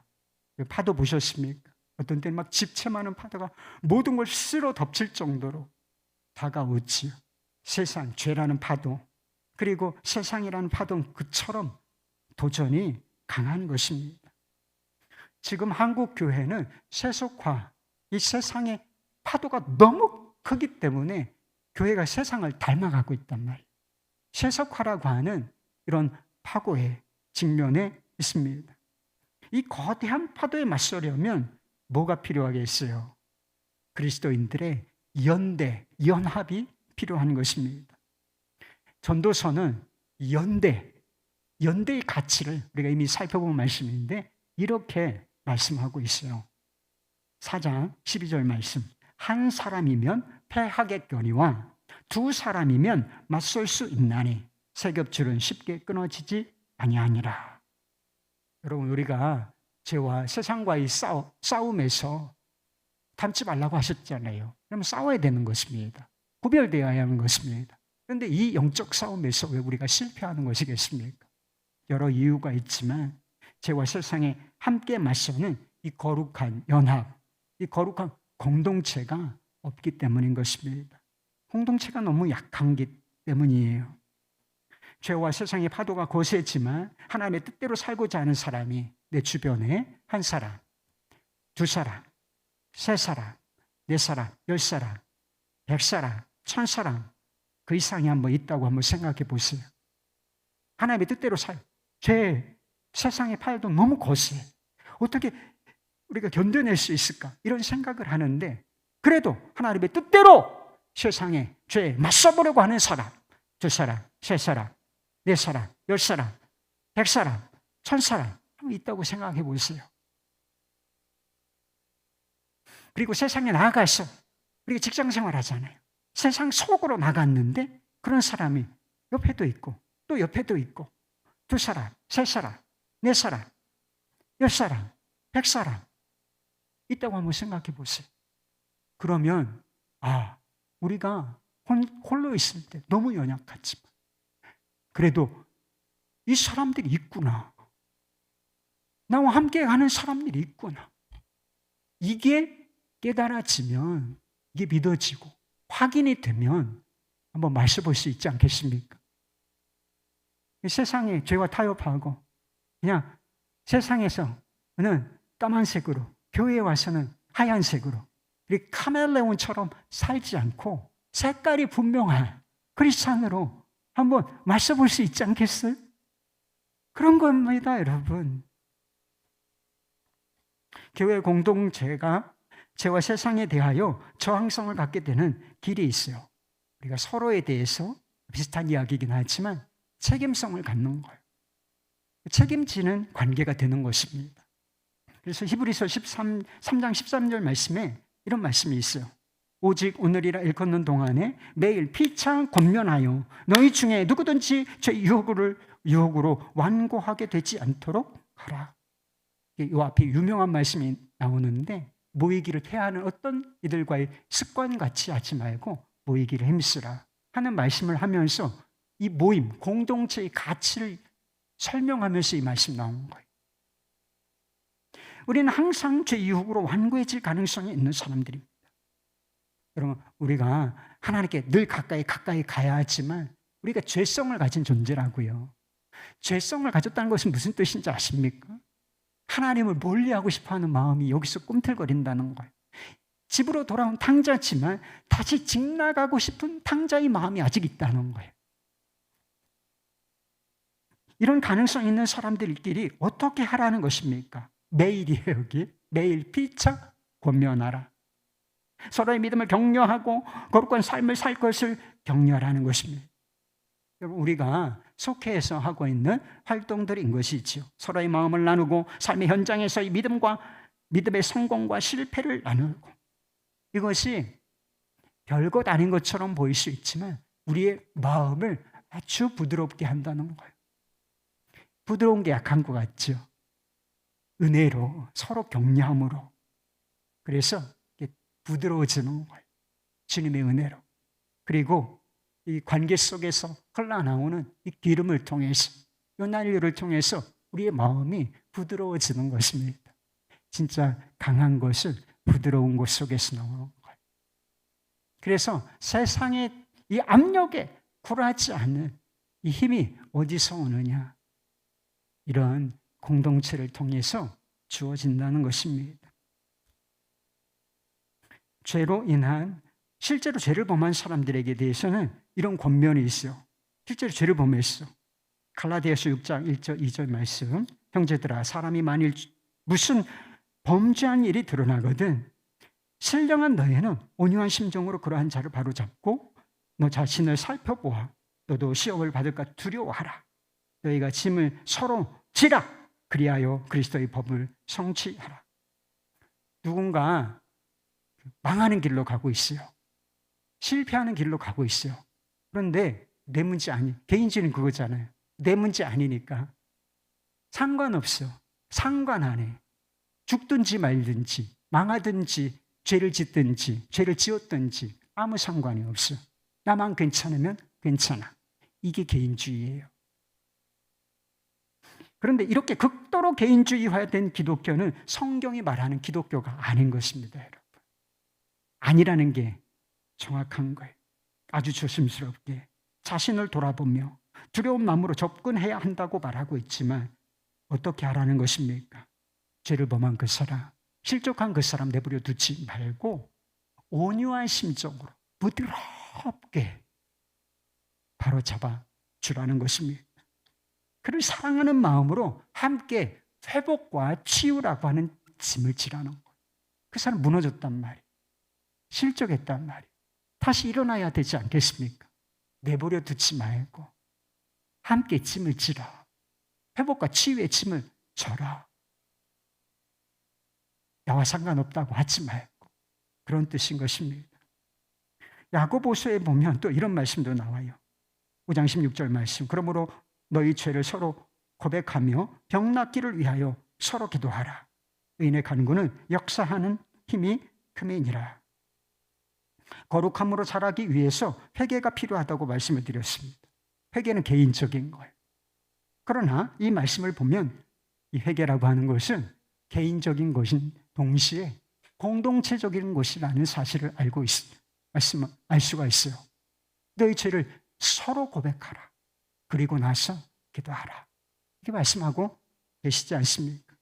파도 보셨습니까? 어떤 때는 막 집채만한 파도가 모든 걸 쓸어 덮칠 정도로 다가오지요. 세상, 죄라는 파도, 그리고 세상이라는 파도는 그처럼 도전이 강한 것입니다. 지금 한국 교회는 세속화, 이 세상의 파도가 너무 크기 때문에 교회가 세상을 닮아가고 있단 말이에요. 세속화라고 하는 이런 파고에 직면해 있습니다. 이 거대한 파도에 맞서려면 뭐가 필요하겠어요? 그리스도인들의 연대, 연합이 필요한 것입니다. 전도서는 연대의 가치를 우리가 이미 살펴본 말씀인데 이렇게 말씀하고 있어요. 4장 12절 말씀. 한 사람이면 패하겠거니와 두 사람이면 맞설 수 있나니 세 겹줄은 쉽게 끊어지지 아니하니라. 여러분, 우리가 죄와 세상과의 싸움에서 닮지 말라고 하셨잖아요. 그러면 싸워야 되는 것입니다. 구별되어야 하는 것입니다. 그런데 이 영적 싸움에서 왜 우리가 실패하는 것이겠습니까? 여러 이유가 있지만 죄와 세상에 함께 맞서는 이 거룩한 연합, 이 거룩한 공동체가 없기 때문인 것입니다. 공동체가 너무 약한기 때문이에요. 죄와 세상의 파도가 거세지만 하나님의 뜻대로 살고자 하는 사람이 내 주변에 한 사람, 두 사람, 세 사람, 네 사람, 10사람, 100사람, 1000사람 그 이상이 한번 있다고 한번 생각해 보세요. 하나님의 뜻대로 죄, 세상의 파도 너무 거세. 어떻게 우리가 견뎌낼 수 있을까? 이런 생각을 하는데 그래도 하나님의 뜻대로 세상에 죄에 맞서보려고 하는 사람, 두 사람, 세 사람, 네 사람, 10사람, 100사람, 1000사람 있다고 생각해 보세요. 그리고 세상에 나가서 우리가 직장 생활하잖아요. 세상 속으로 나갔는데 그런 사람이 옆에도 있고 또 옆에도 있고 2사람, 3사람, 4사람, 10사람, 100사람 있다고 한번 생각해 보세요. 그러면 우리가 홀로 있을 때 너무 연약하지만 그래도 이 사람들이 있구나. 나와 함께 가는 사람들이 있구나. 이게 깨달아지면, 이게 믿어지고 확인이 되면 한번 마셔볼 수 있지 않겠습니까? 세상에 죄와 타협하고 그냥 세상에서는 까만색으로, 교회에 와서는 하얀색으로, 우리 카멜레온처럼 살지 않고 색깔이 분명한 크리스찬으로 한번 마셔볼 수 있지 않겠어요? 그런 겁니다, 여러분. 교회 공동체가 죄와 세상에 대하여 저항성을 갖게 되는 길이 있어요. 우리가 서로에 대해서 비슷한 이야기이긴 하지만 책임성을 갖는 거예요. 책임지는 관계가 되는 것입니다. 그래서 히브리서 3장 13절 말씀에 이런 말씀이 있어요. 오직 오늘이라 일컫는 동안에 매일 피차 권면하여 너희 중에 누구든지 죄 유혹으로 완고하게 되지 않도록 하라. 이 앞에 유명한 말씀이 나오는데 모이기를 패하는 어떤 이들과의 습관 같이 하지 말고 모이기를 힘쓰라 하는 말씀을 하면서 이 모임, 공동체의 가치를 설명하면서 이 말씀 나오는 거예요. 우리는 항상 죄 유혹으로 완고해질 가능성이 있는 사람들입니다. 여러분, 우리가 하나님께 늘 가까이 가야 하지만 우리가 죄성을 가진 존재라고요. 죄성을 가졌다는 것은 무슨 뜻인지 아십니까? 하나님을 멀리하고 싶어하는 마음이 여기서 꿈틀거린다는 거예요. 집으로 돌아온 탕자지만 다시 집 나가고 싶은 탕자의 마음이 아직 있다는 거예요. 이런 가능성 있는 사람들끼리 어떻게 하라는 것입니까? 매일이에요, 여기. 매일 피차 권면하라. 서로의 믿음을 격려하고 거룩한 삶을 살 것을 격려하라는 것입니다. 여러분, 우리가 속해서 하고 있는 활동들인 것이지요. 서로의 마음을 나누고 삶의 현장에서의 믿음의 성공과 실패를 나누고, 이것이 별것 아닌 것처럼 보일 수 있지만 우리의 마음을 아주 부드럽게 한다는 거예요. 부드러운 게 약한 것 같죠? 은혜로, 서로 격려함으로. 그래서 부드러워지는 거예요. 주님의 은혜로. 그리고 이 관계 속에서 흘러나오는 이 기름을 통해서, 연한유를 통해서 우리의 마음이 부드러워지는 것입니다. 진짜 강한 것을 부드러운 것 속에서 나오는 거예요. 그래서 세상의 이 압력에 굴하지 않는 이 힘이 어디서 오느냐? 이런 공동체를 통해서 주어진다는 것입니다. 죄로 인한, 실제로 죄를 범한 사람들에게 대해서는 이런 권면이 있어요. 실제로 죄를 범했어. 갈라디아서 6장 1절 2절 말씀. 형제들아, 사람이 만일 무슨 범죄한 일이 드러나거든 신령한 너희는 온유한 심정으로 그러한 자를 바로잡고 너 자신을 살펴보아. 너도 시험을 받을까 두려워하라. 너희가 짐을 서로 지라. 그리하여 그리스도의 법을 성취하라. 누군가 망하는 길로 가고 있어요. 실패하는 길로 가고 있어요. 그런데 내 문제 개인주의는 그거잖아요. 내 문제 아니니까 상관없어. 상관 안 해. 죽든지 말든지, 망하든지, 죄를 짓든지, 죄를 지었든지 아무 상관이 없어. 나만 괜찮으면 괜찮아. 이게 개인주의예요. 그런데 이렇게 극도로 개인주의화된 기독교는 성경이 말하는 기독교가 아닌 것입니다, 여러분. 아니라는 게 정확한 거예요. 아주 조심스럽게 자신을 돌아보며 두려운 마음으로 접근해야 한다고 말하고 있지만 어떻게 하라는 것입니까? 죄를 범한 그 사람, 실족한 그 사람 내버려 두지 말고 온유한 심정으로 부드럽게 바로잡아 주라는 것입니다. 그를 사랑하는 마음으로 함께 회복과 치유라고 하는 짐을 지라는 거예요. 그 사람 무너졌단 말이에요. 실족했단 말이에요. 다시 일어나야 되지 않겠습니까? 내버려 두지 말고 함께 짐을 지라. 회복과 치유의 짐을 져라. 나와 상관없다고 하지 말고 그런 뜻인 것입니다. 야고보서에 보면 또 이런 말씀도 나와요. 5장 16절 말씀. 그러므로 너희 죄를 서로 고백하며 병 낫기를 위하여 서로 기도하라. 의인의 간구는 역사하는 힘이 큼이니라. 거룩함으로 자라기 위해서 회개가 필요하다고 말씀을 드렸습니다. 회개는 개인적인 거예요. 그러나 이 말씀을 보면 이 회개라고 하는 것은 개인적인 것인 동시에 공동체적인 것이라는 사실을 알 수가 있어요. 너희 죄를 서로 고백하라. 그리고 나서 기도하라. 이렇게 말씀하고 계시지 않습니까?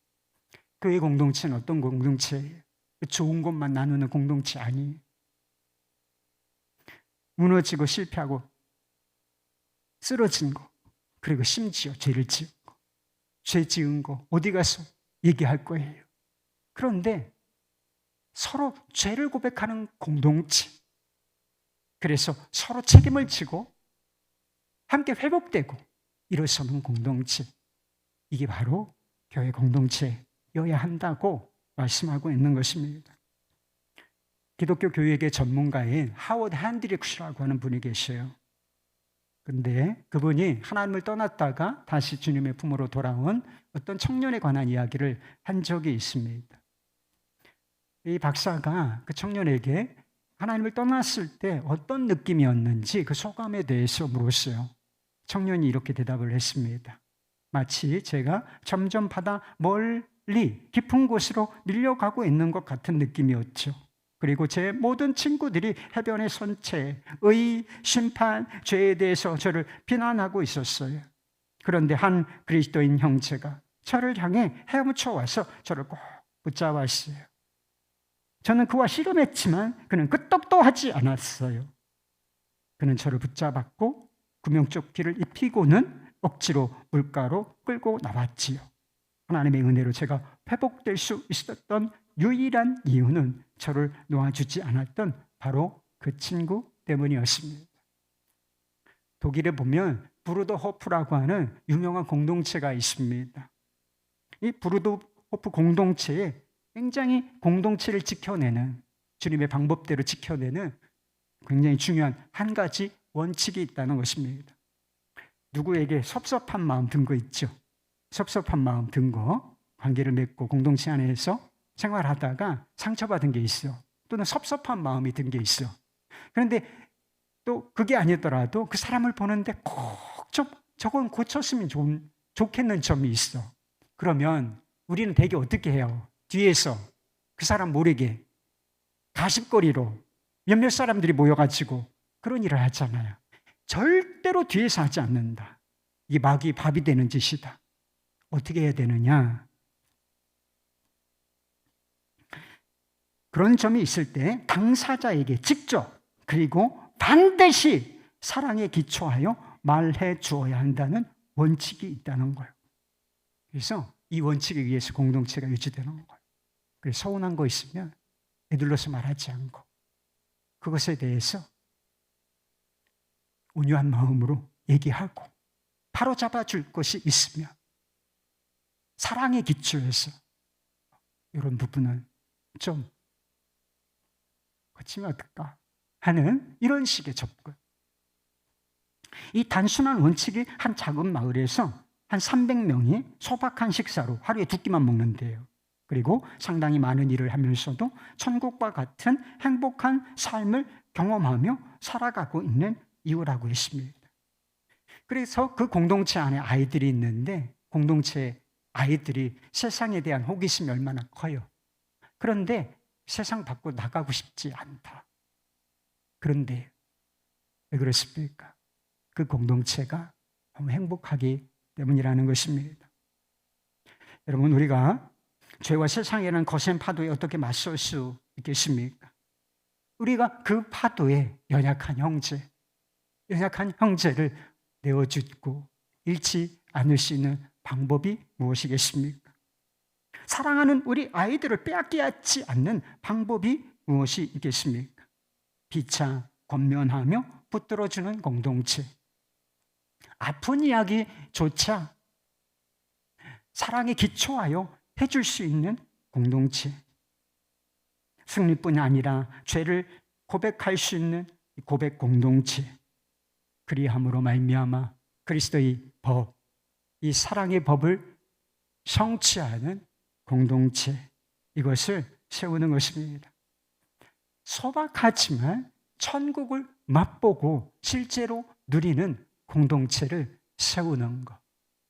교회 공동체는 어떤 공동체예요? 좋은 것만 나누는 공동체 아니에요. 무너지고 실패하고 쓰러진 거, 그리고 심지어 죄를 지은 거, 죄 지은 거 어디 가서 얘기할 거예요. 그런데 서로 죄를 고백하는 공동체, 그래서 서로 책임을 지고 함께 회복되고 일어서는 공동체, 이게 바로 교회 공동체여야 한다고 말씀하고 있는 것입니다. 기독교 교육의 전문가인 하워드 핸드릭스라고 하는 분이 계셔요. 근데 그분이 하나님을 떠났다가 다시 주님의 품으로 돌아온 어떤 청년에 관한 이야기를 한 적이 있습니다. 이 박사가 그 청년에게 하나님을 떠났을 때 어떤 느낌이었는지 그 소감에 대해서 물었어요. 청년이 이렇게 대답을 했습니다. 마치 제가 점점 바다 멀리 깊은 곳으로 밀려가고 있는 것 같은 느낌이었죠. 그리고 제 모든 친구들이 해변에 선 채 의, 심판, 죄에 대해서 저를 비난하고 있었어요. 그런데 한 그리스도인 형제가 저를 향해 헤엄쳐 와서 저를 꼭 붙잡았어요. 저는 그와 씨름했지만 그는 끄떡도 하지 않았어요. 그는 저를 붙잡았고 구명조끼를 입히고는 억지로 물가로 끌고 나왔지요. 하나님의 은혜로 제가 회복될 수 있었던 유일한 이유는 저를 놓아주지 않았던 바로 그 친구 때문이었습니다. 독일에 보면 브루더호프라고 하는 유명한 공동체가 있습니다. 이 브루더호프 공동체에 굉장히 공동체를 지켜내는, 주님의 방법대로 지켜내는 굉장히 중요한 한 가지 원칙이 있다는 것입니다. 누구에게 섭섭한 마음 든 거 있죠? 섭섭한 마음 든 거, 관계를 맺고 공동체 안에서 생활하다가 상처받은 게 있어. 또는 섭섭한 마음이 든 게 있어. 그런데 또 그게 아니더라도 그 사람을 보는데 꼭 저건 고쳤으면 좋겠는 점이 있어. 그러면 우리는 되게 어떻게 해요? 뒤에서 그 사람 모르게 가십거리로 몇몇 사람들이 모여가지고 그런 일을 하잖아요. 절대로 뒤에서 하지 않는다. 이게 마귀 밥이 되는 짓이다. 어떻게 해야 되느냐? 그런 점이 있을 때 당사자에게 직접 그리고 반드시 사랑에 기초하여 말해 주어야 한다는 원칙이 있다는 거예요. 그래서 이 원칙에 의해서 공동체가 유지되는 거예요. 그래서 서운한 거 있으면 에둘러서 말하지 않고 그것에 대해서 온유한 마음으로 얘기하고 바로 잡아줄 것이 있으면 사랑에 기초해서 이런 부분은 좀 고치면 어떨까 하는 이런 식의 접근. 이 단순한 원칙이 한 작은 마을에서 한 300명이 소박한 식사로 하루에 2끼만 먹는데요. 그리고 상당히 많은 일을 하면서도 천국과 같은 행복한 삶을 경험하며 살아가고 있는 이유라고 했습니다. 그래서 그 공동체 안에 아이들이 있는데 공동체 아이들이 세상에 대한 호기심이 얼마나 커요. 그런데 세상 밖으로 나가고 싶지 않다. 그런데 왜 그렇습니까? 그 공동체가 너무 행복하기 때문이라는 것입니다. 여러분, 우리가 죄와 세상이라는 거센 파도에 어떻게 맞설 수 있겠습니까? 우리가 그 파도에 연약한 형제를 내어주고 잃지 않을 수 있는 방법이 무엇이겠습니까? 사랑하는 우리 아이들을 빼앗기지 않는 방법이 무엇이 있겠습니까? 피차 권면하며 붙들어주는 공동체, 아픈 이야기조차 사랑에 기초하여 해줄 수 있는 공동체, 승리뿐 아니라 죄를 고백할 수 있는 고백 공동체, 그리함으로 말미암아 그리스도의 법, 이 사랑의 법을 성취하는 공동체, 이것을 세우는 것입니다. 소박하지만 천국을 맛보고 실제로 누리는 공동체를 세우는 것,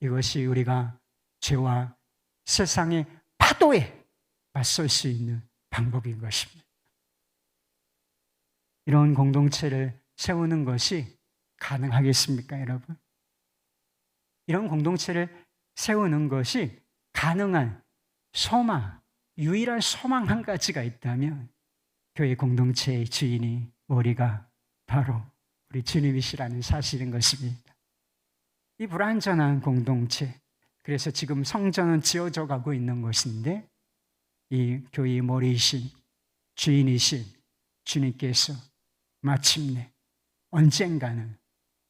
이것이 우리가 죄와 세상의 파도에 맞설 수 있는 방법인 것입니다. 이런 공동체를 세우는 것이 가능하겠습니까, 여러분? 이런 공동체를 세우는 것이 가능한 소망, 유일한 소망 한 가지가 있다면 교회 공동체의 주인이 우리가 바로 우리 주님이시라는 사실인 것입니다. 이 불완전한 공동체, 그래서 지금 성전은 지어져 가고 있는 것인데 이 교회의 머리이신 주인이신 주님께서 마침내 언젠가는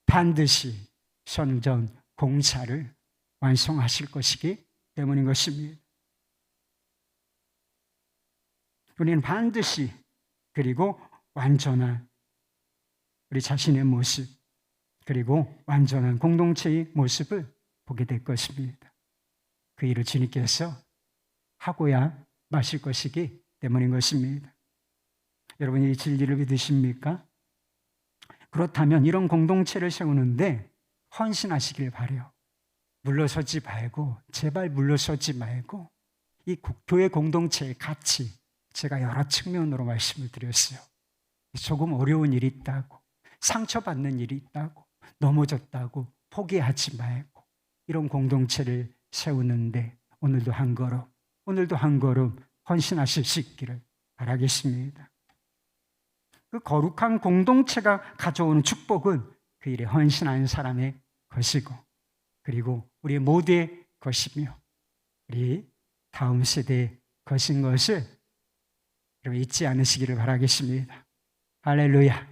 반드시 성전 공사를 완성하실 것이기 때문인 것입니다. 우리는 반드시 그리고 완전한 우리 자신의 모습, 그리고 완전한 공동체의 모습을 보게 될 것입니다. 그 일을 주님께서 하고야 마실 것이기 때문인 것입니다. 여러분이 이 진리를 믿으십니까? 그렇다면 이런 공동체를 세우는데 헌신하시길 바라요. 물러서지 말고, 제발 물러서지 말고, 이 교회 공동체의 가치, 제가 여러 측면으로 말씀을 드렸어요. 조금 어려운 일이 있다고, 상처받는 일이 있다고, 넘어졌다고 포기하지 말고 이런 공동체를 세우는데 오늘도 한 걸음 헌신하실 수 있기를 바라겠습니다. 그 거룩한 공동체가 가져오는 축복은 그 일에 헌신하는 사람의 것이고, 그리고 우리 모두의 것이며 우리 다음 세대의 것인 것을 잊지 않으시기를 바라겠습니다. 할렐루야.